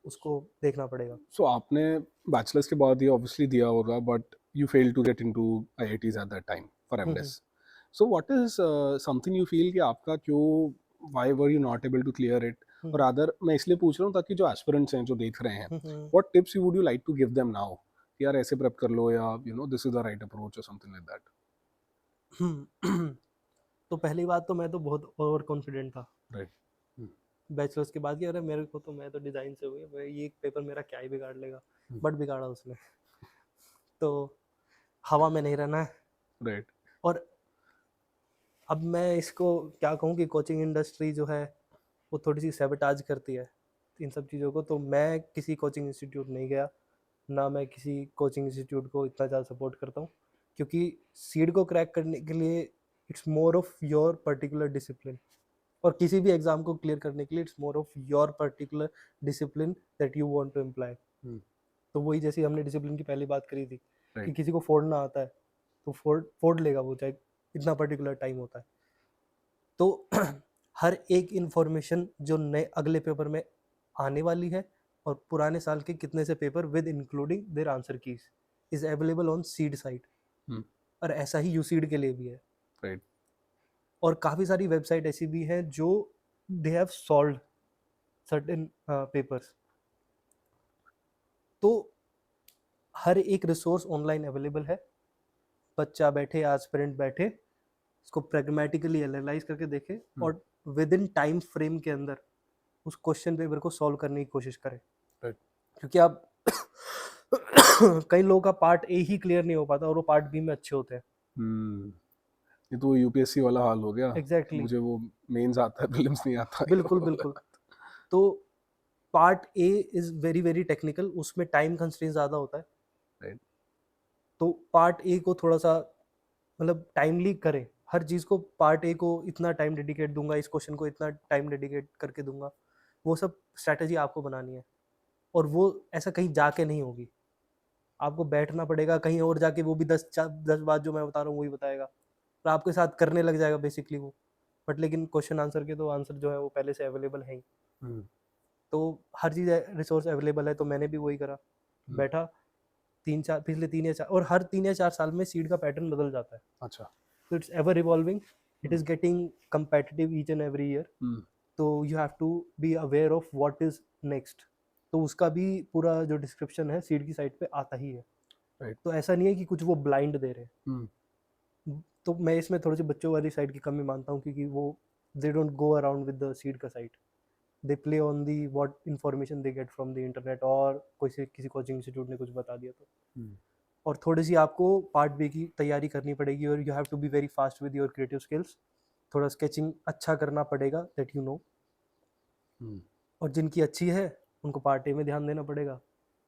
उसको देखना पड़ेगा. सो आपने बैचलर्स के बाद ये ऑब्वियसली दिया होगा, but you fail to get into IITs at that time for MDes. So what is something you feel कि आपका क्यों, why were you not able to clear it? और अदर, मैं इसलिए पूछ रहा हूँ ताकि जो एस्पिरेंट्स हैं जो देख रहे हैं, what tips you would you like to give them now, यार ऐसे प्रेप कर लो, या you know this is the right approach और समथिंग लाइक दैट. तो पहली बात तो मैं तो बहुत ओवर कॉन्फिडेंट था राइट. बैचलर्स के बाद कि अरे मेरे को तो, मैं तो डिज़ाइन से हुई, मैं ये पेपर मेरा क्या ही बिगाड़ लेगा. बट बिगाड़ा उसने. तो हवा में नहीं रहना है. राइट. और अब मैं इसको क्या कहूँ कि कोचिंग इंडस्ट्री जो है वो थोड़ी सी सैबोटाज करती है इन सब चीज़ों को. तो मैं किसी कोचिंग इंस्टीट्यूट नहीं गया, ना मैं किसी कोचिंग इंस्टीट्यूट को इतना ज़्यादा सपोर्ट करता हूँ, क्योंकि सीड को क्रैक करने के लिए it's more of your particular discipline, और किसी भी एग्जाम को क्लियर करने के लिए it's more of your particular discipline that you want to employ. तो वही, जैसे हमने डिसिप्लिन की पहली बात करी थी कि राइट. किसी को फोड़ना आता है तो फोड़ लेगा वो, चाहे इतना पर्टिकुलर टाइम होता है. तो हर एक इंफॉर्मेशन जो नए अगले पेपर में आने वाली है और पुराने साल के कितने से paper with including there answer keys is available on seed site. और ऐसा ही यूसीड के लिए भी है। राइट। और काफ़ी सारी वेबसाइट ऐसी भी हैं जो they have solve certain papers. तो हर एक रिसोर्स ऑनलाइन अवेलेबल है। बच्चा बैठे, एस्पिरेंट बैठे, इसको प्रैग्मेटिकली एनालाइज करके देखे और विद इन टाइम फ्रेम के अंदर उस क्वेश्चन पेपर को सॉल्व करने की कोशिश करें। Right. क्योंकि आप कई लोगों का पार्ट ए ही क्लियर नहीं हो पाता और वो पार्ट बी में अच्छे होते हैं। ये तो यूपीएससी वाला हाल हो गया। एग्जैक्टली। मुझे वो मेंस आता है, प्रीलिम्स नहीं आता। बिल्कुल बिल्कुल। तो part A is very very technical, उसमें टाइम कंस्ट्रेंट ज़्यादा होता है। Right. तो पार्ट ए को थोड़ा सा मतलब टाइमली करें हर चीज़ को। पार्ट ए को इतना टाइम डेडिकेट दूंगा, इस क्वेश्चन को इतना टाइम डेडिकेट करके दूंगा, वो सब स्ट्रैटेजी आपको बनानी है। और वो ऐसा कहीं जाके नहीं होगी, आपको बैठना पड़ेगा कहीं और जाके, वो भी 10 बात जो मैं बता रहा हूँ वही बताएगा और आपके साथ करने लग जाएगा बेसिकली वो। बट लेकिन क्वेश्चन आंसर के तो आंसर जो है वो पहले से अवेलेबल है ही। तो हर चीज़ रिसोर्स अवेलेबल है। तो मैंने भी वही करा, बैठा पिछले 3 या 4 और हर 3 या 4 साल में सीड का पैटर्न बदल जाता है। अच्छा। तो it's ever evolving, it is getting competitive each and every year. तो you have to be aware of what is next. तो उसका भी पूरा जो डिस्क्रिप्शन है सीड की साइट पे आता ही है। Right. तो ऐसा नहीं है कि कुछ वो ब्लाइंड दे रहे हैं। तो मैं इसमें थोड़ी सी बच्चों वाली साइड की कमी मानता हूँ, क्योंकि वो they don't go around with the CEED का site, they play on the what information they get from the internet, और किसी कोचिंग इंस्टीट्यूट ने कुछ बता दिया तो। और थोड़ी सी आपको पार्ट बी की तैयारी करनी पड़ेगी और you have to be very fast with your creative skills. थोड़ा स्केचिंग अच्छा करना पड़ेगा, दैट यू नो। और जिनकी अच्छी है उनको पार्ट ए में ध्यान देना पड़ेगा,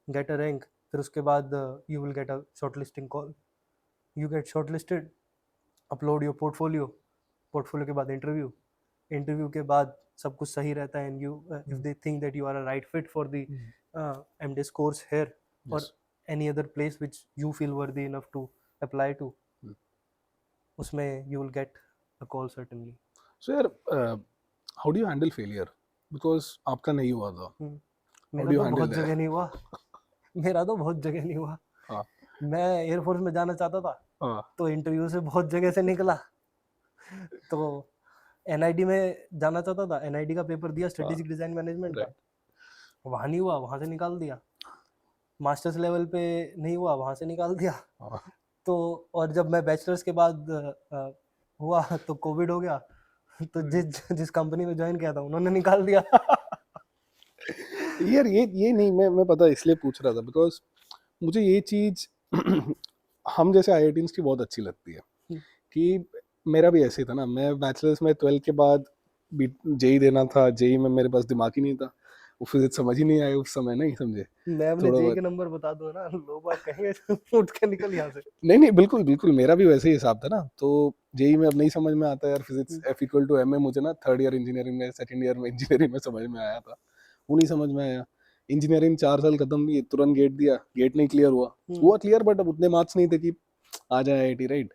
गेट अ रैंक। फिर उसके बाद you will get a short listing call, you get short listed, upload your portfolio, portfolio के बाद इंटरव्यू, इंटरव्यू के बाद सब कुछ सही रहता है and you if they think that you are a right fit for the MDS course here और any other place which you feel worthy enough to apply to, उसमें you will get a call certainly. So यार, how do you handle failure? Because आपका नहीं हुआ था। मेरा तो बहुत जगह नहीं हुआ। मेरा तो बहुत जगह नहीं हुआ। मैं एयरफोर्स में जाना चाहता था तो इंटरव्यू से बहुत जगह से निकला। तो एनआईडी में जाना चाहता था, एनआईडी का पेपर दिया स्ट्रेटेजिक डिजाइन मैनेजमेंट का, वहाँ नहीं हुआ, वहाँ से निकाल दिया। मास्टर्स लेवल पे नहीं हुआ, वहाँ से निकाल दिया। तो और जब मैं बैचलर्स के बाद हुआ तो कोविड हो गया, तो जिस कंपनी में ज्वाइन किया था उन्होंने निकाल दिया। यार ये नहीं, मैं पता इसलिए पूछ रहा था बिकॉज मुझे ये चीज़ हम जैसे आईआईटीएंस की बहुत अच्छी लगती है कि मेरा भी ऐसे ही था ना। मैं बैचलर्स में 12 के बाद जेई देना था, जेई में मेरे पास दिमाग ही नहीं था, वो फिजिक्स समझ ही नहीं आए उस समय, नहीं समझे। मैं अपने जेई के नंबर बता दूं ना, लोग बात कहेंगे उठ के निकल यहाँ से। नहीं बिल्कुल बिल्कुल, मेरा भी वैसे ही हिसाब था ना। तो जेई में अब नहीं समझ में आता यार फिजिक्स, F=ma मुझे ना 3rd ईयर इंजीनियरिंग में, 2nd ईयर में इंजीनियरिंग में समझ में आया था, वो नहीं समझ में आया। इंजीनियरिंग 4 साल खत्म की, तुरंत गेट दिया, गेट नहीं क्लियर हुआ क्लियर, बट अब उतने मार्क्स नहीं थे कि आ जाए आईआईटी, राइट।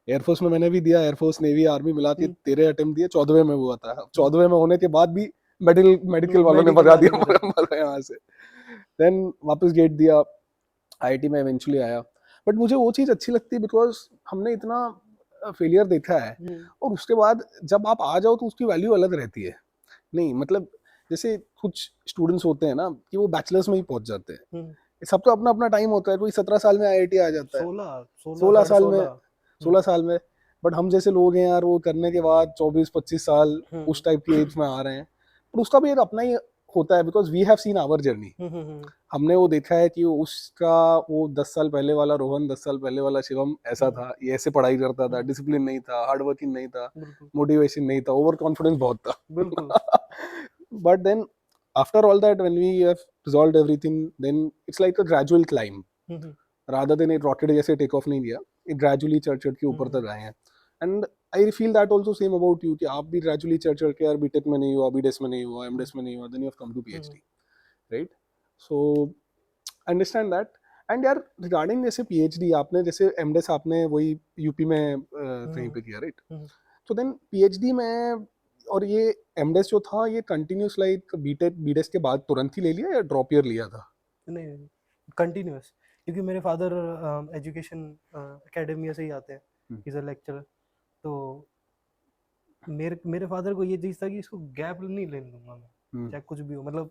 एयरफोर्स में मैंने भी दिया, एयरफोर्स नेवी आर्मी मिला के 13 अटेम्प्ट दिए, 14वें में हुआ था। 14वें में होने के बाद भी मेडिकल वालों ने भगा दिया यहाँ से। देन वापस गेट दिया, आईआईटी में इवेंचुअली आया। बट मुझे वो चीज़ अच्छी लगती है बिकॉज हमने इतना फेलियर देखा है और उसके बाद जब आप आ जाओ तो उसकी वैल्यू अलग रहती है। नहीं मतलब जैसे कुछ स्टूडेंट्स होते हैं ना कि वो बैचलर्स में ही पहुंच जाते हैं, सबका अपना अपना टाइम होता है। कोई 17 साल में आईआईटी आ जाता है, 16 साल में, 16 साल में। बट हम जैसे लोग हैं यार, वो करने के बाद 24-25 साल उस टाइप की एज में आ रहे हैं। पर उसका भी एक अपना ही होता है because we have seen our journey. हमने वो देखा है कि उसका वो 10 साल पहले वाला रोहन, 10 साल पहले वाला शिवम ऐसा था, ये ऐसे पढ़ाई करता था, डिसिप्लिन नहीं था, हार्ड वर्किंग नहीं था, मोटिवेशन नहीं था, ओवर कॉन्फिडेंस बहुत था। बिल्कुल। But then after all that, when we have resolved everything, then it's like a gradual climb, rather than it rocket जैसे take off नहीं किया, it gradually चढ़ के ऊपर तक आए हैं। And I feel that also same about you कि आप भी gradually चढ़ के यार बीटेक में नहीं हुआ, बीडेस में नहीं हुआ, एमडेस में नहीं हुआ, then you have come to PhD, right? So understand that. And यार regarding जैसे PhD, आपने जैसे एमडेस आपने वही यूपी में कहीं पे किया, right? So then PhD में और ये एमडेस जो था ये कंटिन्यूस लाइक बीटेक बीडेस के बाद तुरंत ही ले लिया या ड्रॉप ईयर लिया था? नहीं, कंटिन्यूअस, क्योंकि मेरे फादर एजुकेशन एकेडमिया से ही आते हैं, इज अ लेक्चरर। तो मेरे मेरे फादर को ये चीज़ था कि इसको गैप नहीं लेने दूंगा मैं, चाहे कुछ भी हो। मतलब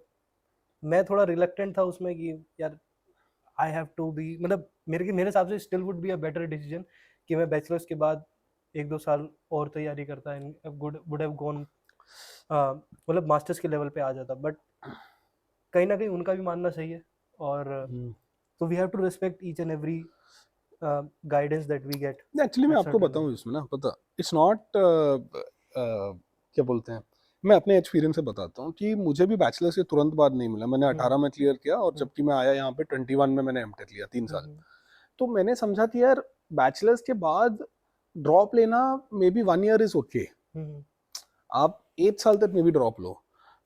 मैं थोड़ा रिलक्टेंट था उसमें कि यार आई हैव टू बी, मतलब मेरे हिसाब से still would be a better decision कि मैं बैचलर्स के बाद 1-2 साल और तैयारी करता है, वुड हैव गॉन, मतलब मास्टर्स के लेवल पे आ जाता। बट कहीं ना कहीं उनका भी मानना सही है, और तो we have to respect each and every guidance that we get actually मैं एट आपको सर्टेन बताऊं इसमें ना, पता इट्स नॉट क्या बोलते हैं, मैं अपने एक्सपीरियंस से बताता हूँ कि मुझे भी बैचलर्स के तुरंत बाद नहीं मिला। मैंने 18 में क्लियर किया और जबकि मैं आया यहाँ पे 21 में मैंने एमटेक लिया 3 साल। तो मैंने समझा कि यार बैचलर्स के बाद ड्रॉप लेना may be 1 year is okay, आप 8 साल तक मे बी ड्रॉप लो,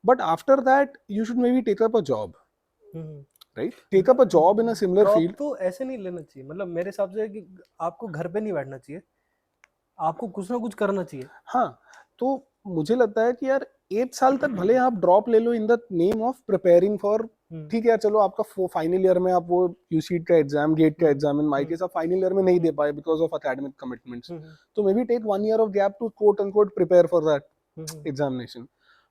but after that you should may be take up a job, right? Take up a job in a similar drop field. तो ऐसे नहीं लेना चाहिए, मतलब मेरे हिसाब से कि आपको घर पे नहीं बैठना चाहिए, आपको कुछ ना कुछ करना चाहिए। हाँ, तो मुझे लगता है कि यार 8 साल तक भले आप ड्रॉप ले लो in the name of preparing for, ठीक है यार चलो आपका फाइनल ईयर में आप वो यूसीट का एग्जाम, गेट का एग्जाम, इन माय केस आप फाइनल ईयर में नहीं दे पाए बिकॉज ऑफ एकेडमिक कमिटमेंट्स, तो may be take 1 year of gap to quote unquote prepare for that examination.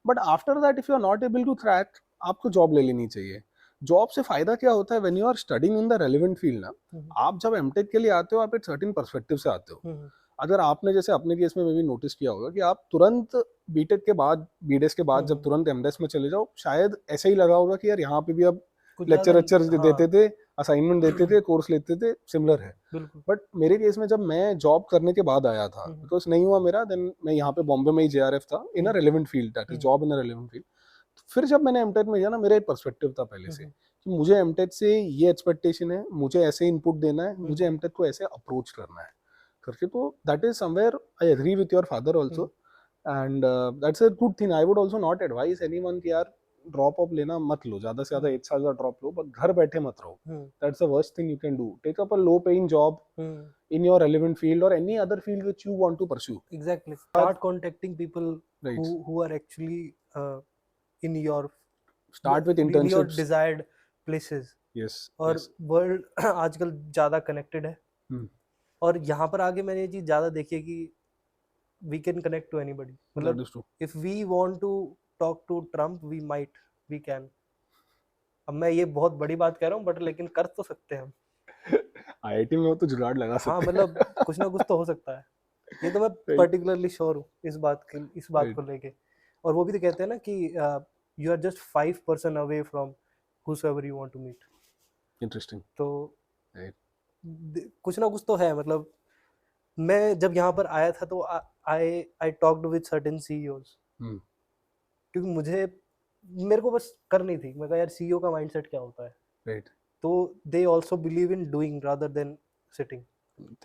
But after that if you are not able to crack, आपको job ले लेनी चाहिए। जॉब से फायदा क्या होता है, when you are studying in the relevant field ना, आप जब एमटेक के लिए आते हो आप एक सर्टेन पर्सपेक्टिव से आते हो। अगर आपने जैसे अपने केस में भी नोटिस किया होगा कि आप तुरंत बीटेक के बाद, बीडेस के बाद जब तुरंत एमडेस में चले जाओ, शायद ऐसे ही लगा होगा कि यार यहाँ पे भी अब लेक्चर वेक्चर देते थे, असाइनमेंट देते थे, कोर्स लेते थे, सिमिलर है। बट मेरे केस में जब मैं जॉब करने के बाद आया था, बिकॉज नहीं हुआ मेरा, देन मैं यहाँ पे बॉम्बे में ही जेआरएफ था in a relevant field, that is job in a relevant field. फिर जब मैंने एमटेक में गया ना, मेरा एक पर्सपेक्टिव था पहले से कि मुझे एमटेक से ये एक्सपेक्टेशन है, मुझे ऐसे इनपुट देना है, मुझे एमटेक को ऐसे अप्रोच करना है करके। तो that is somewhere I agree with your father also, and that's a good thing. I would also not advise anyone कि यार ड्रॉप ऑफ लेना मत लो, ज्यादा से ज्यादा 1 साल का ड्रॉप लो, बट घर बैठे मत रहो। That's the worst thing you can do. Take up a low paying job in your relevant field or any other field which you want to pursue. Exactly. Start contacting people Right. who are actually in your Start with in your internships. desired places. Yes. और Yes. World आजकल ज़्यादा connected है, और यहाँ पर आके मैंने ये चीज़ ज़्यादा देखी है कि we can connect to anybody. That मतलब is true. If we want to talk to Trump we might, we can. अब मैं ये बहुत बड़ी बात कह रहा हूँ, बट लेकिन कर तो सकते हैं हम। आईआईटी में हो तो जुगाड़ लगा सकते हाँ, हैं। मतलब कुछ ना कुछ तो हो सकता है, ये तो मैं Right. पर्टिकुलरली श्योर हूँ इस बात Right. को लेके। और वो भी तो कहते हैं ना कि you are just 5% away from whosoever you want to meet. Interesting. तो Right. कुछ ना कुछ तो है। मतलब मैं जब यहाँ पर आया था तो I talked with certain CEOs, क्योंकि मेरे को बस करनी थी। मैं कहा यार सीईओ का माइंडसेट क्या होता है, Right. तो they also believe in doing rather than sitting.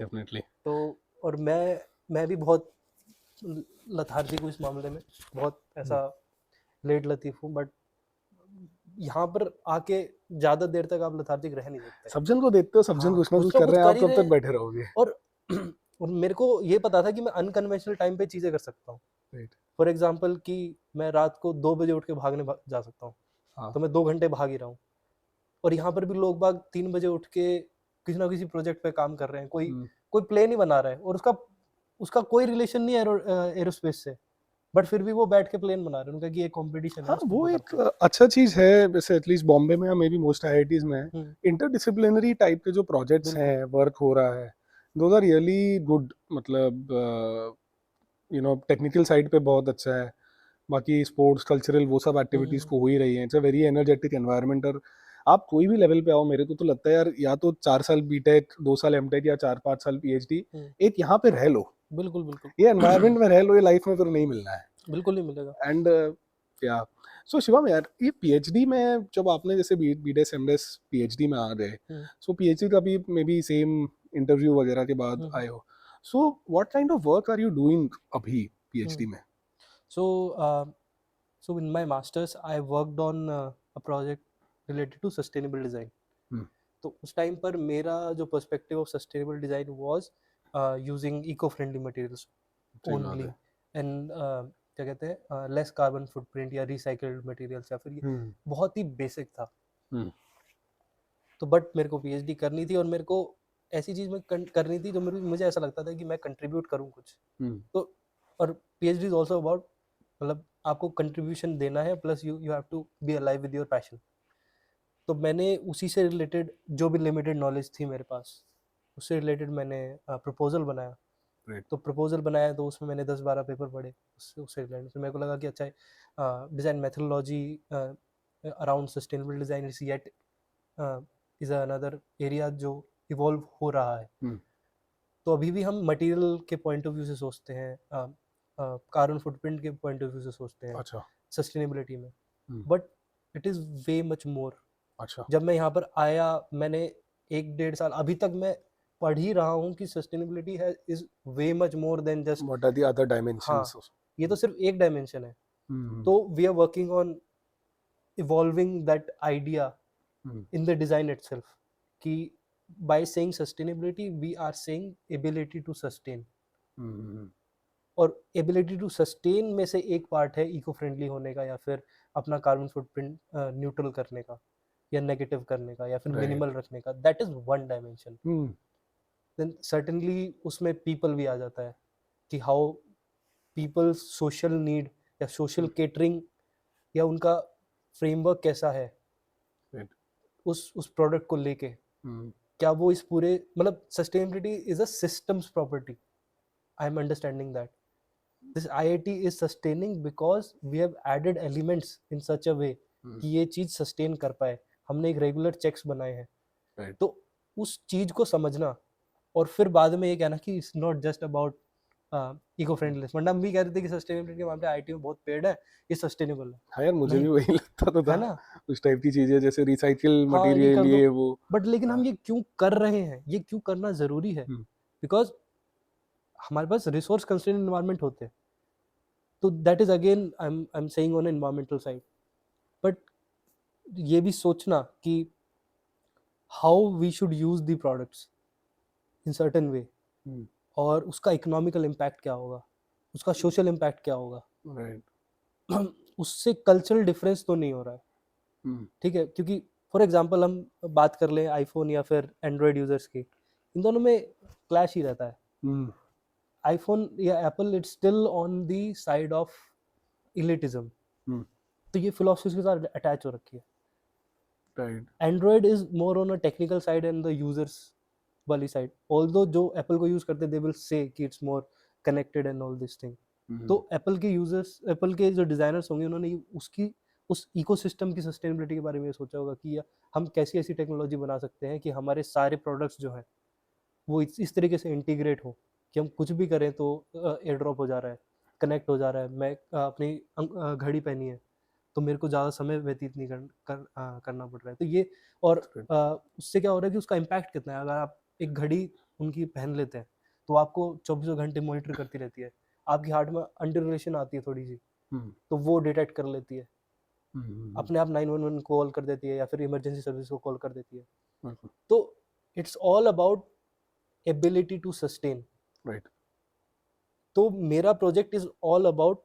Definitely. तो और मैं भी बहुत लथार्जिक हूँ इस मामले में, बहुत ऐसा लेट लतीफ हूँ। बट यहाँ पर आके ज्यादा देर तक आप लथार्जिक रह नहीं सकते। सब जन को देखते हो, सब जन हाँ, कुछ ना कुछ कर रहे हैं, आप कब तक बैठे रहोगे? और मेरे को ये पता था कि मैं अनकन्वेंशनल टाइम पे चीजें कर सकता हूँ। Right. फॉर एग्जाम्पल कि मैं रात को 2 बजे उठ के जा सकता हूँ, हाँ. तो मैं 2 घंटे भाग ही रहा हूँ। और यहाँ पर भी लोग बाग 3 बजे उठ के किसी ना किसी प्रोजेक्ट पे काम कर रहे हैं, कोई प्लेन ही बना रहा है और उसका कोई रिलेशन नहीं है एरोस्पेस से, बट फिर भी वो बैठ के प्लेन बना रहे हैं। उनका कि ये कंपटीशन है, हाँ, उसको वो एक करते हैं। अच्छा चीज है, वैसे एटलीस्ट बॉम्बे में या मे बी मोस्ट आईआईटीज में इंटरडिसिप्लिनरी टाइप के जो प्रोजेक्ट्स बिल्कुल। हैं, वर्क हो रहा है, दोज आर रियली गुड। मतलब यू नो टेक्निकल साइड पे बहुत अच्छा है, बाकी स्पोर्ट्स कल्चरल वो सब एक्टिविटीज को हो ही रही हैं। It's a very energetic environment. और आप कोई भी लेवल पे आओ, मेरे को तो लगता है यार या तो 4 साल बीटेक, 2 साल एमटेक या 4-5 साल पीएचडी, एक यहाँ पे रह लो, बिल्कुल बिल्कुल ये एनवायरनमेंट में रह लो, ये लाइफ में फिर नहीं मिलना है। बिल्कुल नहीं मिलेगा। एंड या सो शिवम यार, ये पीएचडी में जब आपने जैसे बीडेस एमडेस पीएचडी में आ गए, सो पीएचडी का भी मे बी सेम इंटरव्यू वगैरह के बाद आए हो, so what kind of work are you doing अभी पीएचडी में? So in my masters I worked on a project related to sustainable design. तो उस टाइम पर मेरा जो perspective of sustainable design was using eco friendly materials only, and क्या कहते हैं लेस कार्बन फुटप्रिंट या रिसाइकल्ड मटेरियल्स, या फिर ये बहुत ही बेसिक था। तो बट मेरे को पीएचडी करनी थी और मेरे को ऐसी चीज में करनी थी जो मुझे ऐसा लगता था कि मैं कंट्रीब्यूट करूँ कुछ। तो और पीएचडी इज आल्सो अबाउट, मतलब आपको कंट्रीब्यूशन देना है, plus you have to be alive with your passion. तो मैंने उसी से रिलेटेड जो भी लिमिटेड नॉलेज थी मेरे पास, उससे रिलेटेड मैंने प्रपोजल बनाया। तो प्रपोजल बनाया तो उसमें मैंने 10-12 पेपर पढ़े उससे रिलेटेड। फिर मेरे को लगा कि अच्छा design methodology around sustainable design is yet is another area जो इवॉल्व हो रहा है। तो अभी भी हम मटेरियल के पॉइंट ऑफ व्यू से सोचते हैं, कार्बन फुटप्रिंट के पॉइंट ऑफ व्यू से सोचते हैं अच्छा। सस्टेनेबिलिटी में, but it is way much मोर। अच्छा। जब मैं यहाँ पर आया, मैंने 1-1.5 साल अभी तक मैं पढ़ ही रहा हूँ कि सस्टेनेबिलिटी है is way much more than just, what are the other dimensions? हाँ, ये तो सिर्फ एक डायमेंशन है। तो we are working on evolving that idea in the design itself, कि by saying sustainability we are saying ability to sustain, और ability to sustain में से एक पार्ट है इको फ्रेंडली होने का, या फिर अपना कार्बन फुटप्रिंट न्यूट्रल करने का, या नेगेटिव करने का, या फिर मिनिमल रखने का। That is one dimension. Then certainly उसमें पीपल भी आ जाता है कि हाउ पीपल सोशल नीड या सोशल केटरिंग या उनका फ्रेमवर्क कैसा है उस प्रोडक्ट को लेके। क्या वो इस पूरे, मतलब sustainability is a systems property. I am understanding that this IIT is sustaining because we have added elements in such a way कि ये चीज सस्टेन कर पाए। हमने एक रेगुलर चेक्स बनाए हैं। तो उस चीज को समझना, और फिर बाद में ये कहना कि it's not just about eco friendliness. वरना हम भी कह रहे थे कि सस्टेनेबिलिटी के मामले IIT में बहुत पेड़ है, ये सस्टेनेबल है। हाँ यार, मुझे भी वही लगता तो है था, ना, उस टाइप की चीजें जैसे रिसाइकिल हाँ ये मटेरियल कर दो, ये वो। बट लेकिन हम ये क्यों कर रहे हैं, ये क्यों करना जरूरी है? बिकॉज हमारे पास रिसोर्स कंस्ट्रेंट एनवायरनमेंट होते हैं। तो that is again I am saying on environmental side, but ये भी सोचना कि how we should use the products in certain way, और उसका इकोनॉमिकल इम्पैक्ट क्या होगा, उसका सोशल इम्पैक्ट क्या होगा। उससे कल्चरल डिफरेंस तो नहीं हो रहा है, ठीक है? क्योंकि फॉर एग्जांपल हम बात कर लें आईफोन या फिर एंड्रॉयड यूजर्स की, इन दोनों में क्लैश ही रहता है। आईफोन या Apple it's still on the side of elitism, तो ये फिलोसफी के साथ अटैच हो रखी है। Android is more on a technical side and the users वाली साइड, ऑल्दो जो एप्पल को यूज करते हैं दे विल से कि it's more connected and all this thing. तो एप्पल के यूजर्स, एप्पल के जो डिजाइनर्स होंगे, उन्होंने उसकी उस इकोसिस्टम की सस्टेनेबिलिटी के बारे में सोचा होगा कि हम कैसी ऐसी टेक्नोलॉजी बना सकते हैं कि हमारे सारे प्रोडक्ट्स जो हैं वो इस तरीके से इंटीग्रेट हो कि हम कुछ भी करें तो एयर ड्रॉप हो जा रहा है, कनेक्ट हो जा रहा है। मैं अपनी घड़ी पहनी है तो मेरे को ज़्यादा समय व्यतीत नहीं करना पड़ रहा है। तो ये, और उससे क्या हो रहा है कि उसका इम्पैक्ट कितना है। अगर आप एक घड़ी उनकी पहन लेते हैं तो आपको 24 घंटे मॉनिटर करती रहती है, आपकी हार्ट में अंडरलेशन आती है थोड़ी सी, तो वो डिटेक्ट कर लेती है, अपने आप 911 कॉल कर देती है या फिर इमरजेंसी सर्विस को कॉल कर देती है। तो it's all about ability to sustain. Right. तो मेरा project is all about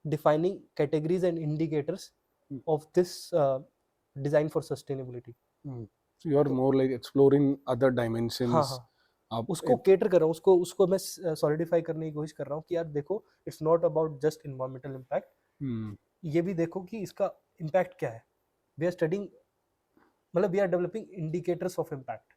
defining categories and indicators of this design for sustainability. So you are more like exploring other dimensions. हाँ हाँ, उसको केटर कर रहा हूँ, उसको मैं सॉलिडिफाई करने की कोशिश कर रहा हूँ कि यार देखो, it's not about just environmental impact, ये भी देखो कि इसका इम्पैक्ट क्या है। वी आर स्टडिंग, मतलब we are developing indicators of impact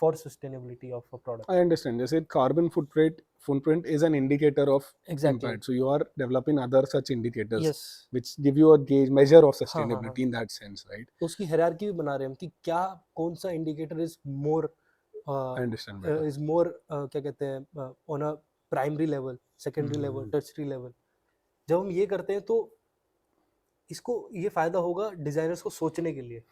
for sustainability of a product. I understand. Just said carbon footprint is an indicator of impact. So you are developing other such indicators, yes, which give you a gauge measure of sustainability in that sense, right? तो उसकी hierarchy भी बना रहे हैं हम कि क्या कौन सा indicator is more, I understand better. Is more क्या कहते हैं on a primary level, secondary level, tertiary level. जब हम ये करते हैं तो इसको ये फायदा होगा डिजाइनर्स को सोचने के लिए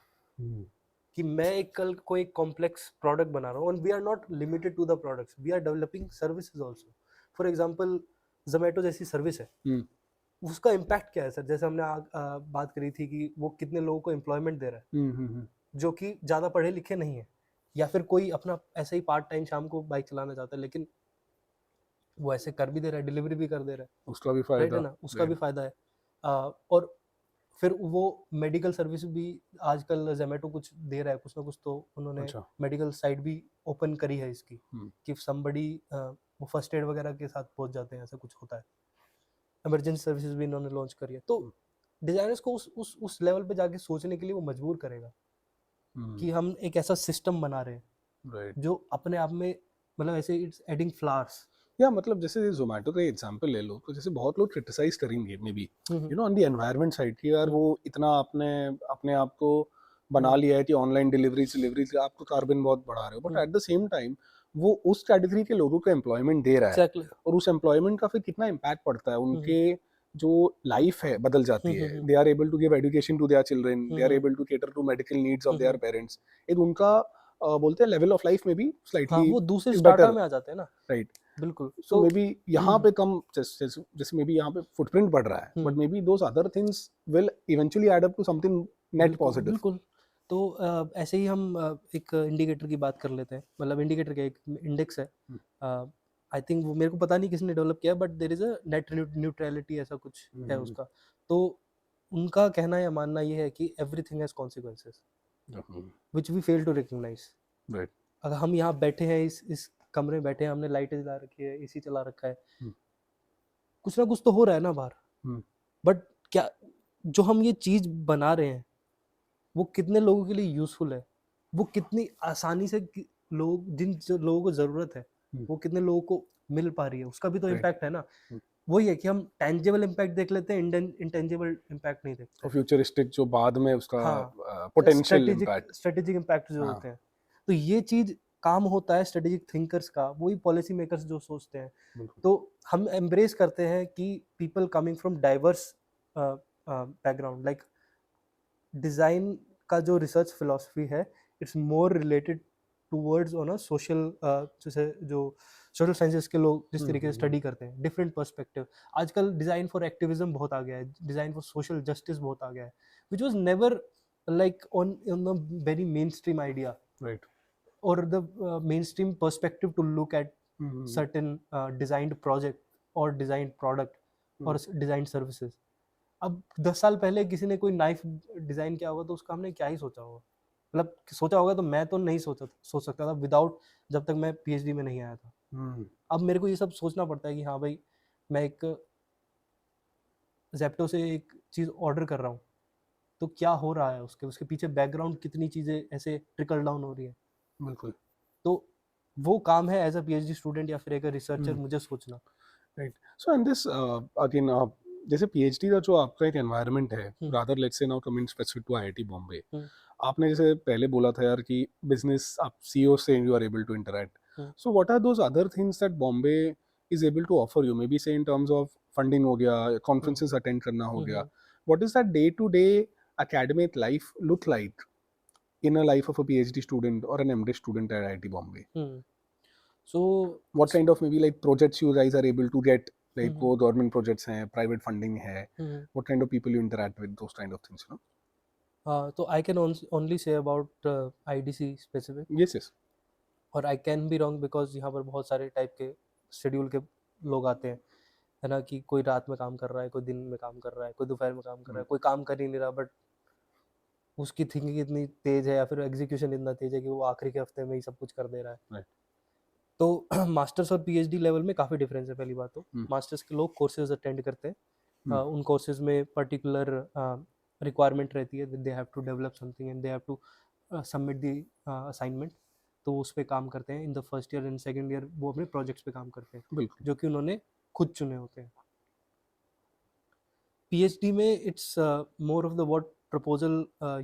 कि मैं एक कल कोई कॉम्प्लेक्स प्रोडक्ट बना रहा हूँ, and we are not limited to the products, we are developing services also. For example Zomato जैसी सर्विस है, उसका इम्पैक्ट क्या है सर? जैसे हमने बात करी थी कि वो कितने लोगों को एम्प्लॉयमेंट दे रहा है जो कि ज़्यादा पढ़े लिखे नहीं है, या फिर कोई अपना ऐसे ही पार्ट टाइम शाम को बाइक चलाना चाहता है, लेकिन वो ऐसे कर भी दे रहा है, डिलीवरी भी कर दे रहा है, उसका भी राइट है फायदा। ना, उसका भी राइट। फायदा है। और फिर वो मेडिकल सर्विस भी आजकल जोमेटो कुछ दे रहा है, कुछ ना कुछ तो उन्होंने अच्छा। मेडिकल साइट भी ओपन करी है इसकी, हम्म। कि समबडी वो फर्स्ट एड वगैरह के साथ पहुंच जाते हैं, ऐसा कुछ होता है। इमरजेंसी सर्विसेज भी इन्होंने लॉन्च करी है। तो डिजाइनर्स को उस लेवल पे जाके सोचने के लिए वो मजबूर करेगा कि हम एक ऐसा सिस्टम बना रहे हैं राइट। जो अपने आप में, मतलब ऐसे इट्स एडिंग फ्लावर्स। या मतलब जैसे जोमेटो का एग्जांपल ले लो, तो जैसे बहुत लोग क्रिटिसाइज करेंगे may be you know on the environment side कि यार वो इतना अपने अपने आप को बना लिया है कि ऑनलाइन डिलीवरी आप तो कार्बन बहुत बढ़ा रहे हो, but at the same time वो उस कैटेगरी के लोगों को एम्प्लॉयमेंट दे रहा है, एग्जैक्टली। और उस एम्प्लॉयमेंट का फिर कितना इम्पैक्ट पड़ता है उनके जो लाइफ है बदल जाती है। They are able to give education to their children, they are able to cater to medical needs of their parents. एक उनका बोलते हैं लेवल ऑफ लाइफ में भी हाँ, स्लाइटली वो दूसरे स्टार्टा बेटर। में आ जाते हैं ना। राइट। बिल्कुल। सो तो मे बी यहाँ पे कम जैसे मे बी यहाँ पे फुटप्रिंट बढ़ रहा है, but may be those other things will eventually add up to something net बिल्कुल पॉजिटिव। बिल्कुल। तो ऐसे ही हम एक इंडिकेटर की बात कर लेते हैं, मतलब इंडिकेटर का एक इंडेक्स है, आई थिंक वो मेरे को पता नहीं किसने डेवलप किया, but there is a net neutrality ऐसा कुछ है उसका। तो उनका कहना या मानना ये है कि everything has consequences which we fail to recognize. Right. अगर हम यहाँ बैठे हैं, इस कमरे में बैठे हैं, हमने लाइटें जला रखी है, एसी चला रखा है, कुछ ना कुछ तो हो रहा है ना बाहर। बट क्या जो हम ये चीज बना रहे हैं वो कितने लोगों के लिए यूजफुल है, वो कितनी आसानी से लोग, जिन जो लोगों को जरूरत है वो कितने लोगों को मिल पा रही है, उसका भी तो Right. इम्पैक्ट है ना। वही है कि हम टेंजिबल इम्पैक्ट देख लेते हैं, इंटेंजिबल इम्पैक्ट नहीं देखते। और फ्यूचरिस्टिक जो बाद में उसका हाँ, पोटेंशियल इम्पैक्ट। स्ट्रेटेजिक इम्पैक्ट जो हाँ। होते हैं, तो ये चीज काम होता है स्ट्रेटेजिक थिंकर्स का, वही पॉलिसी मेकर्स जो सोचते हैं। बिल्कुल। तो हम एम्ब्रेस करते हैं कि people coming from diverse background, like design का जो रिसर्च फिलोसफी है it's more related towards on a social, जैसे जो सोशल साइंसेस के लोग जिस तरीके से स्टडी करते हैं, डिफरेंट पर्सपेक्टिव। आजकल डिजाइन फॉर एक्टिविज्म बहुत आ गया है, डिजाइन फॉर सोशल जस्टिस बहुत आ गया है, which was never like on the very mainstream idea right. or the mainstream perspective to look at certain designed project or designed product or designed services. अब 10 साल पहले किसी ने कोई नाइफ डिजाइन किया होगा तो उसका हमने क्या ही सोचा होगा, मतलब सोचा होगा तो मैं तो नहीं सोच सकता था विदाउट, जब तक मैं पीएचडी में नहीं आया था। अब मेरे को ये सब सोचना पड़ता है कि हाँ भाई, मैं एक जेप्टो से एक चीज ऑर्डर कर रहा हूँ तो क्या हो रहा है, उसके पीछे बैकग्राउंड कितनी चीजें ऐसे ट्रिकल डाउन हो रही है। बिल्कुल। तो वो काम है एज अ पीएचडी स्टूडेंट या फिर एक रिसर्चर मुझे सोचना। Right. So and this again जैसे पीएचडी का जो आपका एक एनवायरनमेंट है, rather let's say now coming specific to IIT Bombay, आपने जैसे पहले बोला था यार कि बिजनेस आप सीईओ से you are able to interact, so what are those other things that Bombay is able to offer you, may be say in terms of funding हो गया, कॉन्फ्रेंसेस अटेंड करना हो गया, what is that day to day academic life look like in a life of a PhD student or an MD student at IIT Bombay? So what kind of maybe like projects you guys are able to get, like वो government projects हैं, private funding है, what kind of people you interact with, those kind of things, you know? So I can only say about IDC specific, Yes, yes. और I can be wrong because यहाँ पर बहुत सारे type के schedule के लोग आते हैं, है ना, कि कोई रात में काम कर रहा है, कोई दिन में काम कर रहा है, कोई दोपहर में काम कर रहा है, कोई काम कर ही नहीं रहा, बट उसकी थिंकिंग इतनी तेज है या फिर एग्जीक्यूशन इतना तेज है कि वो आखिरी के हफ्ते में ही सब कुछ कर दे रहा है। Right. तो मास्टर्स और पीएचडी लेवल में काफ़ी डिफरेंस है। पहली बात तो मास्टर्स के लोग कोर्सेज अटेंड करते हैं, उन कोर्सेज में पर्टिकुलर रिक्वायरमेंट रहती है, they have to develop something and they have to submit the assignment, तो उस पर काम करते हैं। In the first year and second year वो अपने प्रोजेक्ट्स पे काम करते हैं जो कि उन्होंने खुद चुने होते हैं। पीएचडी में it's more of the what proposal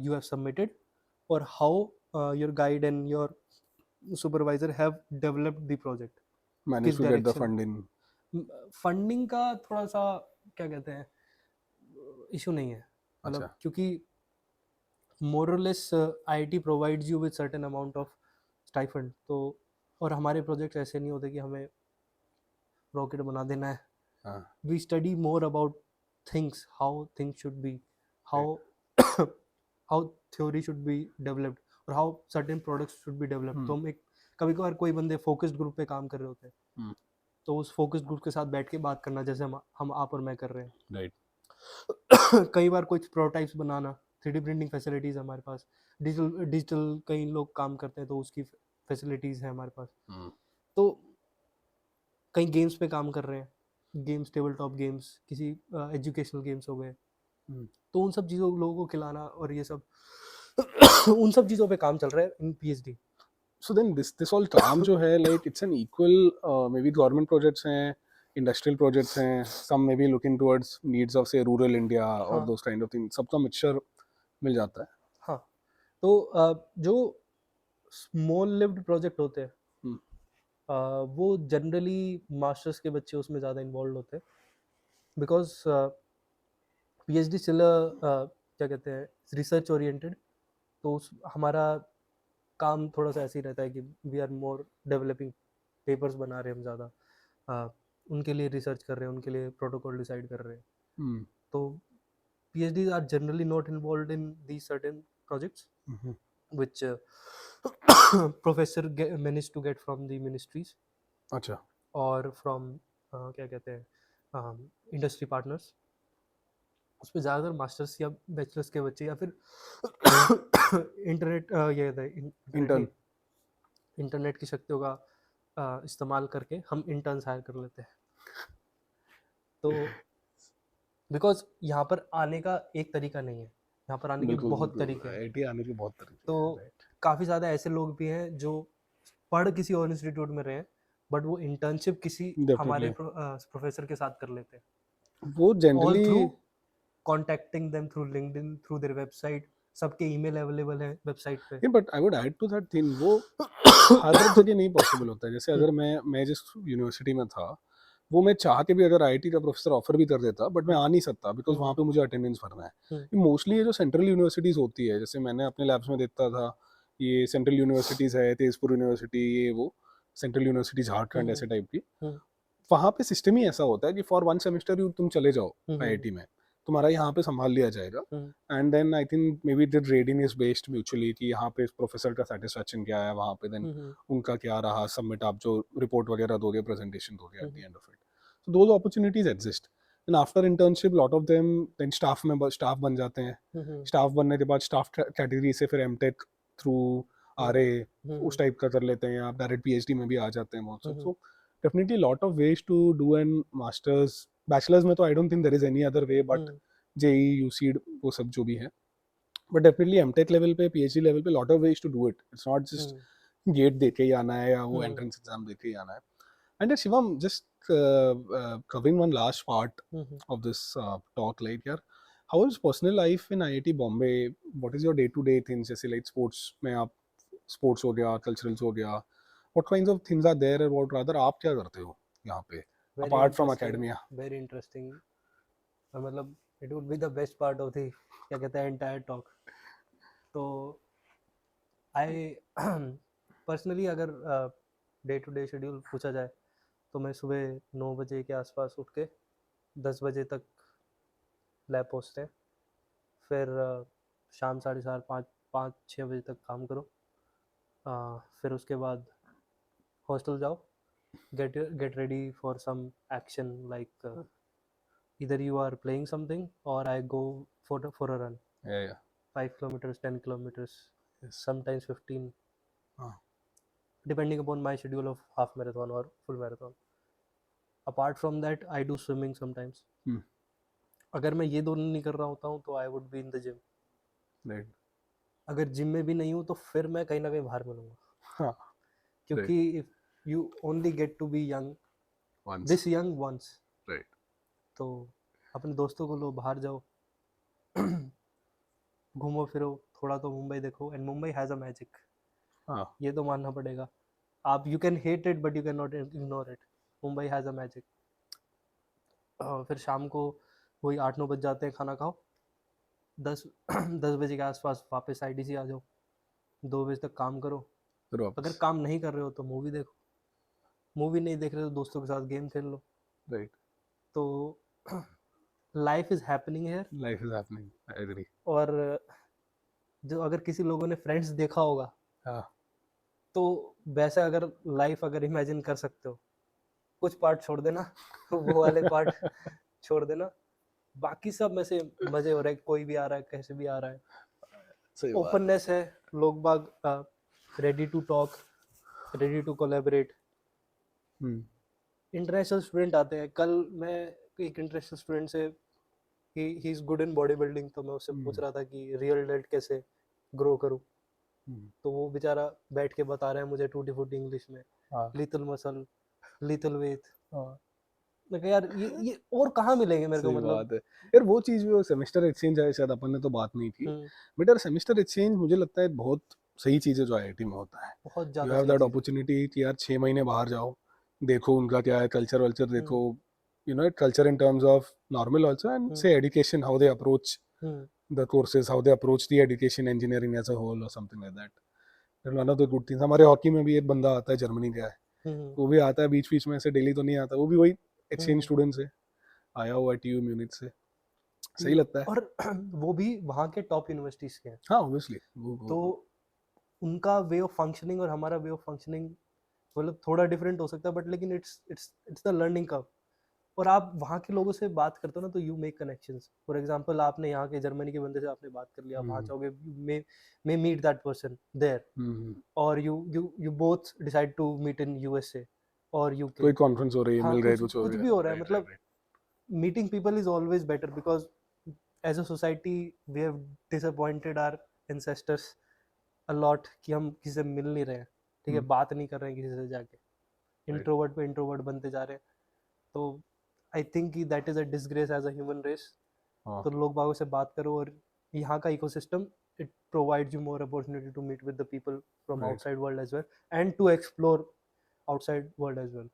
you have submitted or how your guide and your supervisor have developed the project, Managed किस to get the direction. funding. Funding का थोड़ा सा क्या कहते हैं इशू नहीं है, मतलब अच्छा. क्योंकि मोर और less IIT provides you with certain amount of stipend, तो और हमारे प्रोजेक्ट ऐसे नहीं होते कि हमें रॉकेट बना देना है। We study more about things, how things should be, how how theory should be developed और how certain products should be developed। तो हम एक कभी कभार कोई बंदे फोकस्ड ग्रुप पे काम कर रहे होते हैं, तो उस फोकस ग्रुप के साथ बैठ के बात करना, जैसे हम आप और मैं कर रहे हैं। राइट। कई बार कुछ प्रोटोटाइप्स बनाना, 3D प्रिंटिंग फैसिलिटीज़ हमारे पास, डिजिटल डिजिटल कई लोग काम करते हैं तो उसकी फैसिलिटीज़ है हमारे पास। तो कई गेम्स पे काम कर रहे हैं, गेम्स, टेबल टॉप गेम्स, किसी एजुकेशनल गेम्स हो गए, तो उन सब चीज़ों लोगों को खिलाना और ये सब उन सब चीज़ों पे काम चल रहा है इन PhD। So then this all काम जो है like it's an equal maybe government projects हैं, industrial projects हैं, some maybe looking towards needs of say rural India or हाँ those kind of things, सबका mixture मिल जाता है। हाँ, तो जो स्मॉल लिव्ड प्रोजेक्ट होते हैं, हम्म, वो जनरली मास्टर्स के बच्चे उसमें ज़्यादा इन्वॉल्व होते हैं, बिकॉज PhD स्टिल क्या कहते हैं, रिसर्च ओरिएंटेड। तो हमारा काम थोड़ा सा ऐसे ही रहता है कि we are more developing, papers बना रहे हैं हम ज़्यादा, उनके लिए रिसर्च कर रहे हैं, उनके लिए प्रोटोकॉल डिसाइड कर रहे हैं। हम्म, तो PhDs are generally not involved in these certain projects which professor managed to get from the ministries अच्छा। और from क्या कहते हैं, इंडस्ट्री पार्टनर्स। उस पर ज़्यादातर मास्टर्स या बैचलर्स के बच्चे, या फिर इंटरनेट ये इंटरनेट नहीं, इंटर्न। इंटरनेट की शक्तियों का इस्तेमाल करके हम इंटर्न्स हायर कर लेते हैं। तो बिकॉज यहाँ पर आने का एक तरीका नहीं है, यहाँ पर आने के बिल्कुल बहुत बिल्कुल, तरीके हैं। आईआईटी आने के बहुत तरीके तो हैं। राइट। काफ़ी ज़्यादा ऐसे लोग भी हैं जो पढ़ किसी और इंस्टीट्यूट में रहे हैं, बट वो इंटर्नशिप किसी हमारे डेफिनेटली प्रोफेसर के साथ कर लेते हैं, वो all generally. Through contacting them through LinkedIn, through their website. सबके ईमेल अवेलेबल है वेबसाइट पे। But I would add to that thing, वो हर जगह नहीं पॉसिबल होता है। जैसे अगर मैं जिस यूनिवर्सिटी में था, वो मैं चाह के भी अगर आईआईटी का प्रोफेसर ऑफर भी कर देता, बट मैं आ नहीं सकता बिकॉज वहाँ पे मुझे अटेंडेंस भरना है। मोस्टली ये जो सेंट्रल यूनिवर्सिटीज़ होती है, जैसे मैंने अपने लैब्स में देखता था, ये सेंट्रल यूनिवर्सिटीज़ है, तेजपुर यूनिवर्सिटी, ये वो सेंट्रल यूनिवर्सिटी झारखंड ऐसे टाइप की, वहाँ पे सिस्टम ही ऐसा होता है कि फॉर 1 सेमेस्टर यू तुम चले जाओ आईआईटी में, तुम्हारा यहाँ पे संभाल लिया जाएगा। And then I think may be the grading is based mutually कि यहाँ पे प्रोफेसर का सेटिस्फेक्शन क्या है, वहाँ पे देन उनका क्या रहा, सबमिट आप जो रिपोर्ट वगैरह दोगे, प्रेजेंटेशन दोगे at the end of it. So those opportunities exist. And after internship lot of them then staff बन जाते हैं। स्टाफ बनने के बाद स्टाफ कैटेगरी से फिर एमटेक थ्रू आरए उस टाइप का कर लेते हैं, आप डायरेक्ट पीएचडी में भी आ जाते हैं बहुत। सो definitely lot of ways to do an masters, bachelor's में तो I don't think there is any other way but JEE UC वो सब जो भी है, but definitely MTech level पे, PhD level पे lot of ways to do it. It's not just gate दे के ही आना है या वो entrance exam दे के ही आना है. And Shivam, just covering one last part of this talk, like यार, how is personal life in IIT Bombay? What is your day-to-day things? जैसे like sports में आप sports हो गया, culturals हो गया, what kinds of things are there, or what rather आप क्या करते हो यहाँ पे very apart from interesting, academia? Very interesting. मतलब it would be the best part of the क्या कहते हैं एंटायर टॉक। तो आई पर्सनली अगर डे टू डे शेड्यूल पूछा जाए, तो मैं सुबह 9 बजे के आसपास उठ के 10 बजे तक लैब पहुँचते हैं, फिर शाम 4:30 5 6 बजे तक काम करो, फिर उसके बाद हॉस्टल जाओ, get ready for some action, like either you are playing something or I go for a run, Yeah, 5 kilometers, 10 kilometers, yes. sometimes 15, हाँ, depending upon my schedule of half marathon or full marathon. Apart from that I do swimming sometimes. अगर मैं ये दोनों नहीं कर रहा होता हूँ तो I would be in the gym. right. अगर जिम में भी नहीं हूँ तो फिर मैं कहीं ना कहीं बाहर मिलूंगा, हाँ, क्योंकि if you only get to be young, once, this young once, right. तो अपने दोस्तों को लो, बाहर जाओ, घूमो फिरो थोड़ा, तो मुंबई देखो, and Mumbai has a magic, हाँ, ये तो मानना पड़ेगा। आप you can hate it but you can not ignore it, Mumbai has a magic. फिर शाम को वही 8 9 बज जाते हैं, खाना खाओ, 10 10 बजे के आसपास वापस IDC आ जाओ, 2 बजे तक काम करो। फिर अगर वापस, काम नहीं कर रहे हो तो मूवी देखो, मूवी नहीं देख रहे हो तो दोस्तों के साथ गेम खेल लो। right. तो life is happening here. Life is happening, I agree. और जो अगर किसी लोगों ने फ्रेंड्स देखा होगा, हाँ, तो वैसे अगर लाइफ अगर इमेजिन कर सकते हो कुछ पार्ट छोड़ देना वो वाले पार्ट छोड़ देना, बाकी सब में से मजे हो रहे हैं, कोई भी आ रहा है कैसे भी आ रहा है, सही बात। ओपननेस है, लोग बाग ready to talk, ready to collaborate. Hmm, international student आते हैं, कल मैं एक इंटरनेशनल स्टूडेंट से, he is good in body building, तो मैं उससे पूछ रहा था कि रियल डेल्ट कैसे ग्रो करूं, हम्म, तो वो बेचारा बैठ के बता रहा है मुझे टूटी फूटी इंग्लिश में, हाँ, लिटिल मसल, लिटिल वेट। हाँ, मैं कहा यार ये और कहाँ मिलेंगे मेरे को, सही मतलब। बात है। यार वो चीज़ भी, वो सेमेस्टर एक्सचेंज है, शायद अपन ने तो बात नहीं की, हम्म, बट यार सेमेस्टर एक्सचेंज मुझे लगता है बहुत सही चीज़ है जो आईआईटी में होता है। बहुत यू ज्यादा हैव सही दैट चीज है। अपॉर्चुनिटी कि यार 6 महीने बाहर जाओ, देखो उनका क्या है, कल्चर वल्चर हम्म, देखो, you know culture in terms of normal also, and hmm, say education, how they approach hmm, the courses, how they approach the education, engineering as a whole or something like that. That's one of the good things. हमारे hockey में भी एक बंदा आता है, Germany का है, हम्म, वो भी आता है बीच बीच में, ऐसे डेली तो नहीं आता, वो भी वही एक्सचेंज हम्म, स्टूडेंट से आया हुआ है, TU म्यूनिच से। सही लगता है। और वो भी वहाँ के टॉप यूनिवर्सिटीज के हैं, हाँ ऑब्वियसली तो उनका वे ऑफ फंक्शनिंग और हमारा वे ऑफ फंक्शनिंग मतलब थोड़ा डिफरेंट हो सकता है, बट लेकिन इट्स द लर्निंग कर्व। और आप वहाँ के लोगों से बात करते हो ना, तो you make connections. For example आपने यहाँ के जर्मनी के बंदे से आपने बात कर लिया, वहाँ जाओगे, may meet that person there, और you both decide to meet in USA और यूके। कोई कॉन्फ्रेंस हो रही है, हाँ, मिल रहे, कुछ कुछ हो कुछ गया, भी हो रहा है, राइट मतलब right right. meeting people is always better, because as a society we have disappointed our ancestors a lot कि हम किसी से मिल नहीं रहे हैं, ठीक है, बात नहीं कर रहे हैं किसी से जाके, इंट्रोवर्ट पे इंट्रोवर्ट बनते जा रहे हैं। तो आई थिंक कि that is a disgrace as a human race. हाँ तो लोग बागों से बात करो, और यहाँ का ecosystem, it provides you more opportunity to meet with the people from right outside world as well, and to explore outside world as well.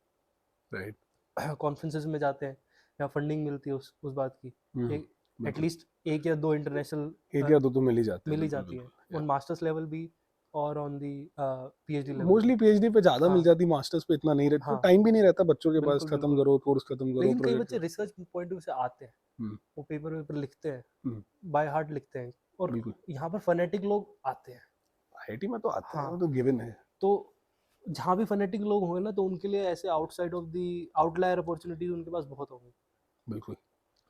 Right. Conferences में जाते हैं या फंडिंग मिलती है उस बात की, एक बिल्कुल, एटलीस्ट एक या दो इंटरनेशनल एक या दो तो मिल ही जाते हैं, मिल ही बिल्कुल जाती है, बिल्कुल। ऑन मास्टर्स लेवल भी और ऑन दी पीएचडी लेवल भी। मोस्टली PhD पे ज्यादा हाँ, मिल जाती, मास्टर्स पे इतना नहीं रहता, हाँ, टाइम भी नहीं रहता बच्चों के पास, बिल्कुल खत्म बिल्कुल। करो कोर्स, खत्म करो लेकिन कई प्रोजेक्ट बच्चे करो। रिसर्च पॉइंट ऑफ व्यू से आते हैं, हम्म, वो पेपर वेपर लिखते हैं, हम्म, बाय हार्ट लिखते हैं, और बिल्कुल। यहाँ पर फनेटिक लोग आते हैं। आईआईटी में तो आते हैं, हाँ, वो तो गिवन है। तो जहाँ भी फनेटिक लोग होंगे ना, तो उनके लिए ऐसे outside of the outlier opportunities उनके पास बहुत होंगी। बिल्कुल।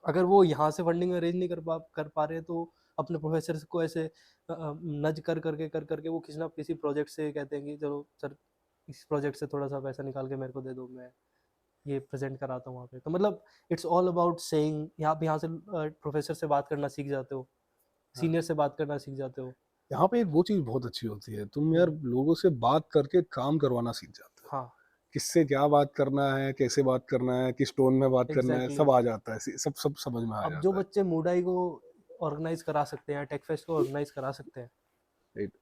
अगर वो यहाँ से फंडिंग अरेंज नहीं कर पा रहे, तो अपने प्रोफेसर को ऐसे नज कर करके वो किसी ना किसी प्रोजेक्ट से कहते हैं कि चलो सर, इस प्रोजेक्ट से थोड़ा सा पैसा निकाल के मेरे को दे दो, मैं ये प्रेजेंट कराता हूँ वहाँ पे। तो मतलब इट्स ऑल अबाउट सेइंग, यहाँ से प्रोफेसर से बात करना सीख जाते हो, हाँ, सीनियर से बात करना सीख जाते हो। यहाँ पे एक वो चीज़ बहुत अच्छी होती है, तुम यार लोगों से बात करके काम करवाना सीख जाते हो। हाँ, किससे क्या बात करना है, कैसे बात करना है, किस टोन में बात करना है, एग्जैक्टली सब exactly. आ जाता है, सब सब समझ में आ अब जो जाता है। बच्चे मूडाई को ऑर्गेनाइज करा सकते हैं, टेकफेस्ट को ऑर्गेनाइज करा सकते हैं, right.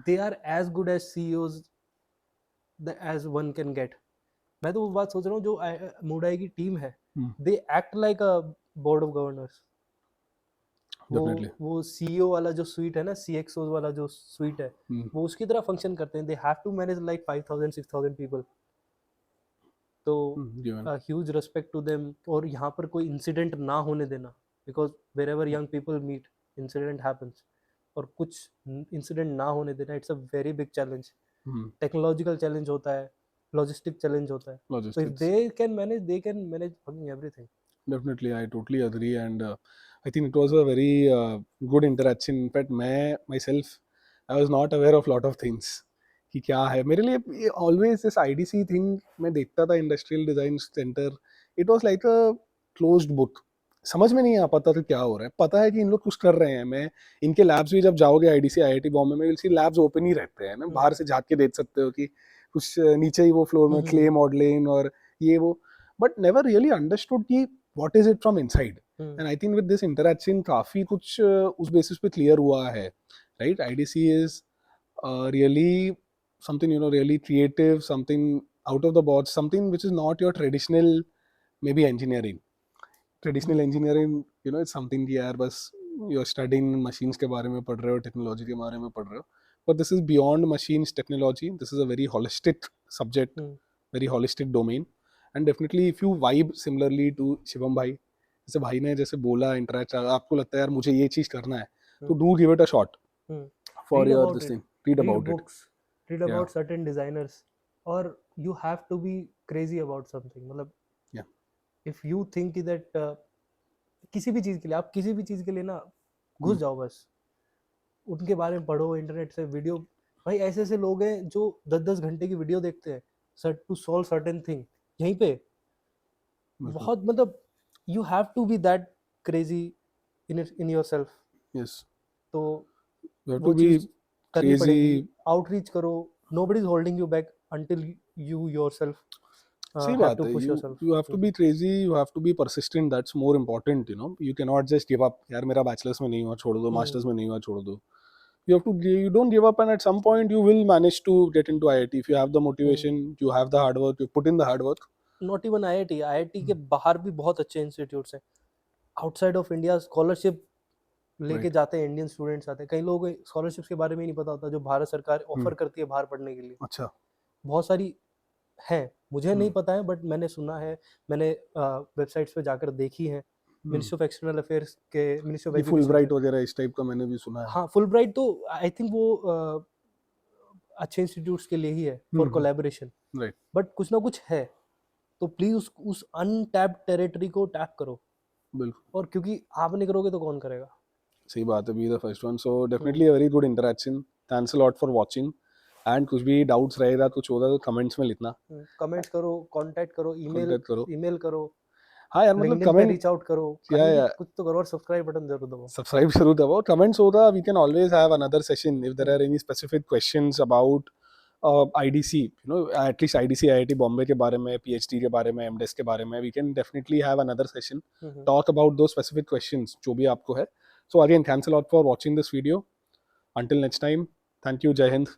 They are as good as CEOs as one can get. मैं तो वो बात सोच रहा हूँ, जो मूडाई की टीम है, they act like a board of governors. वो डेफिनेटली। वो सीईओ वाला जो स्वीट है ना, सीएक्सओ वाला जो स्वीट है, वो उसकी तरह फंक्शन करते हैं। They have to manage like 5000 6000 people. तो given. Huge respect to them. और यहाँ पर कोई इंसिडेंट ना होने देना, because wherever young people meet, incident happens, और कुछ इंसिडेंट ना होने देना, it's a very big challenge. Technological challenge होता है, लॉजिस्टिक चैलेंज होता है, तो if logistics. They can manage fucking everything. Definitely, I totally agree, and I think it was a very good interaction. In fact, मैं myself, I was not aware of lot of things कि क्या है मेरे लिए ये always this IDC thing। मैं देखता था industrial design centre, it was like a closed book, समझ में नहीं आ पाता था क्या हो रहा है। पता है कि इन लोग कुछ कर रहे हैं, मैं इनके लैब्स भी जब जाओगे IDC IIT बॉम्बे में, विल सी लैब्स ओपन ही रहते हैं ना, बाहर से झाँक के देख सकते हो कि कुछ नीचे ही वो फ्लोर में क्ले मॉडलिंग और ये वो, बट नेवर रियली अंडरस्टूड कि what is it from inside. And I think with this interaction काफी कुछ उस बेसिस पे क्लियर हुआ है, right? IDC is really something, you know, really creative, something out of the box, something which is not your traditional maybe engineering. Traditional engineering, you know, it's something कि यार बस you're studying machines के बारे में पढ़ रहे हो, technology के बारे में पढ़ रहे हो, but this is beyond machines technology. This is a very holistic subject, very holistic domain. And definitely if you vibe similarly to Shivam भाई, जैसे भाई ने जैसे बोला इंटरेक्ट, आपको लगता है यार मुझे ये चीज करना है, तो do give it a shot for read your about this it, thing, read read about it. books, read या about certain designers, or you have to be crazy about something, मतलब Yeah. if you think that किसी भी चीज़ के लिए, आप किसी भी चीज़ के लिए ना घुस जाओ बस, उनके बारे में पढ़ो, इंटरनेट से वीडियो, भाई ऐसे ऐसे लोग हैं जो 10-10 घंटे की वीडियो देखते हैं टू सॉल्व सर्टेन थिंग, यहीं पे बिल्कुल। बहुत मतलब you have to be that crazy in yourself, Yes. तो You have वो to be चीज़ करनी पड़ेगी, crazy. आउटरीच करो, nobody is holding you back until you yourself सही हैव बात टू है. Push You yourself. you have to be crazy. You have to be persistent. That's more important. You know. You cannot just give up. यार मेरा bachelor's में नहीं हुआ छोड़ दो, masters में नहीं हुआ छोड़ दो. You have to. You don't give up, and at some point you will manage to get into IIT if you have the motivation. You have the hard work. You put in the hard work. Not even IIT के बाहर भी बहुत अच्छे institutes हैं, outside of India scholarship लेके Right. जाते हैं, Indian students आते हैं, कई लोगों को स्कॉलरशिप्स के बारे में ही नहीं पता होता जो भारत सरकार ऑफर करती है बाहर पढ़ने के लिए, अच्छा. बहुत सारी हैं, मुझे नहीं हम्म. पता है बट मैंने सुना है, मैंने वेबसाइट्स पे जाकर देखी है, मिनिस्ट्री ऑफ एक्सटर्नल अफेयर्स के, मिनिस्ट्री ऑफ ये एजुकेशन, Fulbright वगैरह इस टाइप का मैंने भी सुना है. हाँ फुलब्राइट तो आई थिंक वो अच्छे इंस्टीट्यूट्स के लिए ही है फॉर कोलैबोरेशन, Right. बट कुछ ना कुछ है, तो प्लीज उस अनटैप्ड टेरिटरी को टैप करो, बिल्कुल. और क्योंकि आप नहीं करोगे तो कौन करेगा. सही बात है. Be the first one. So definitely a very good interaction. Thanks a lot for watching. And कुछ भी doubts रहेगा कुछ होगा तो comments में लिखना. कमेंट्स करो, कांटेक्ट करो, Contact करो. ईमेल करो, हाँ यार मतलब लिंक्डइन पे comment. रीच आउट करो, Yeah, कहीं भी yeah. कुछ तो करो, और सब्सक्राइब बटन जरूर दबाओ. Subscribe जरूर दबाओ. Comments होगा. We can always have another session if there are any specific questions about IDC. You know, at least IDC IIT Bombay के बारे में, PhD के बारे में, MDes के बारे में. We can definitely have another session. Talk about those specific questions जो भी आपको है. So again, thanks a lot for watching this video. Until next time, thank you. Jai Hind.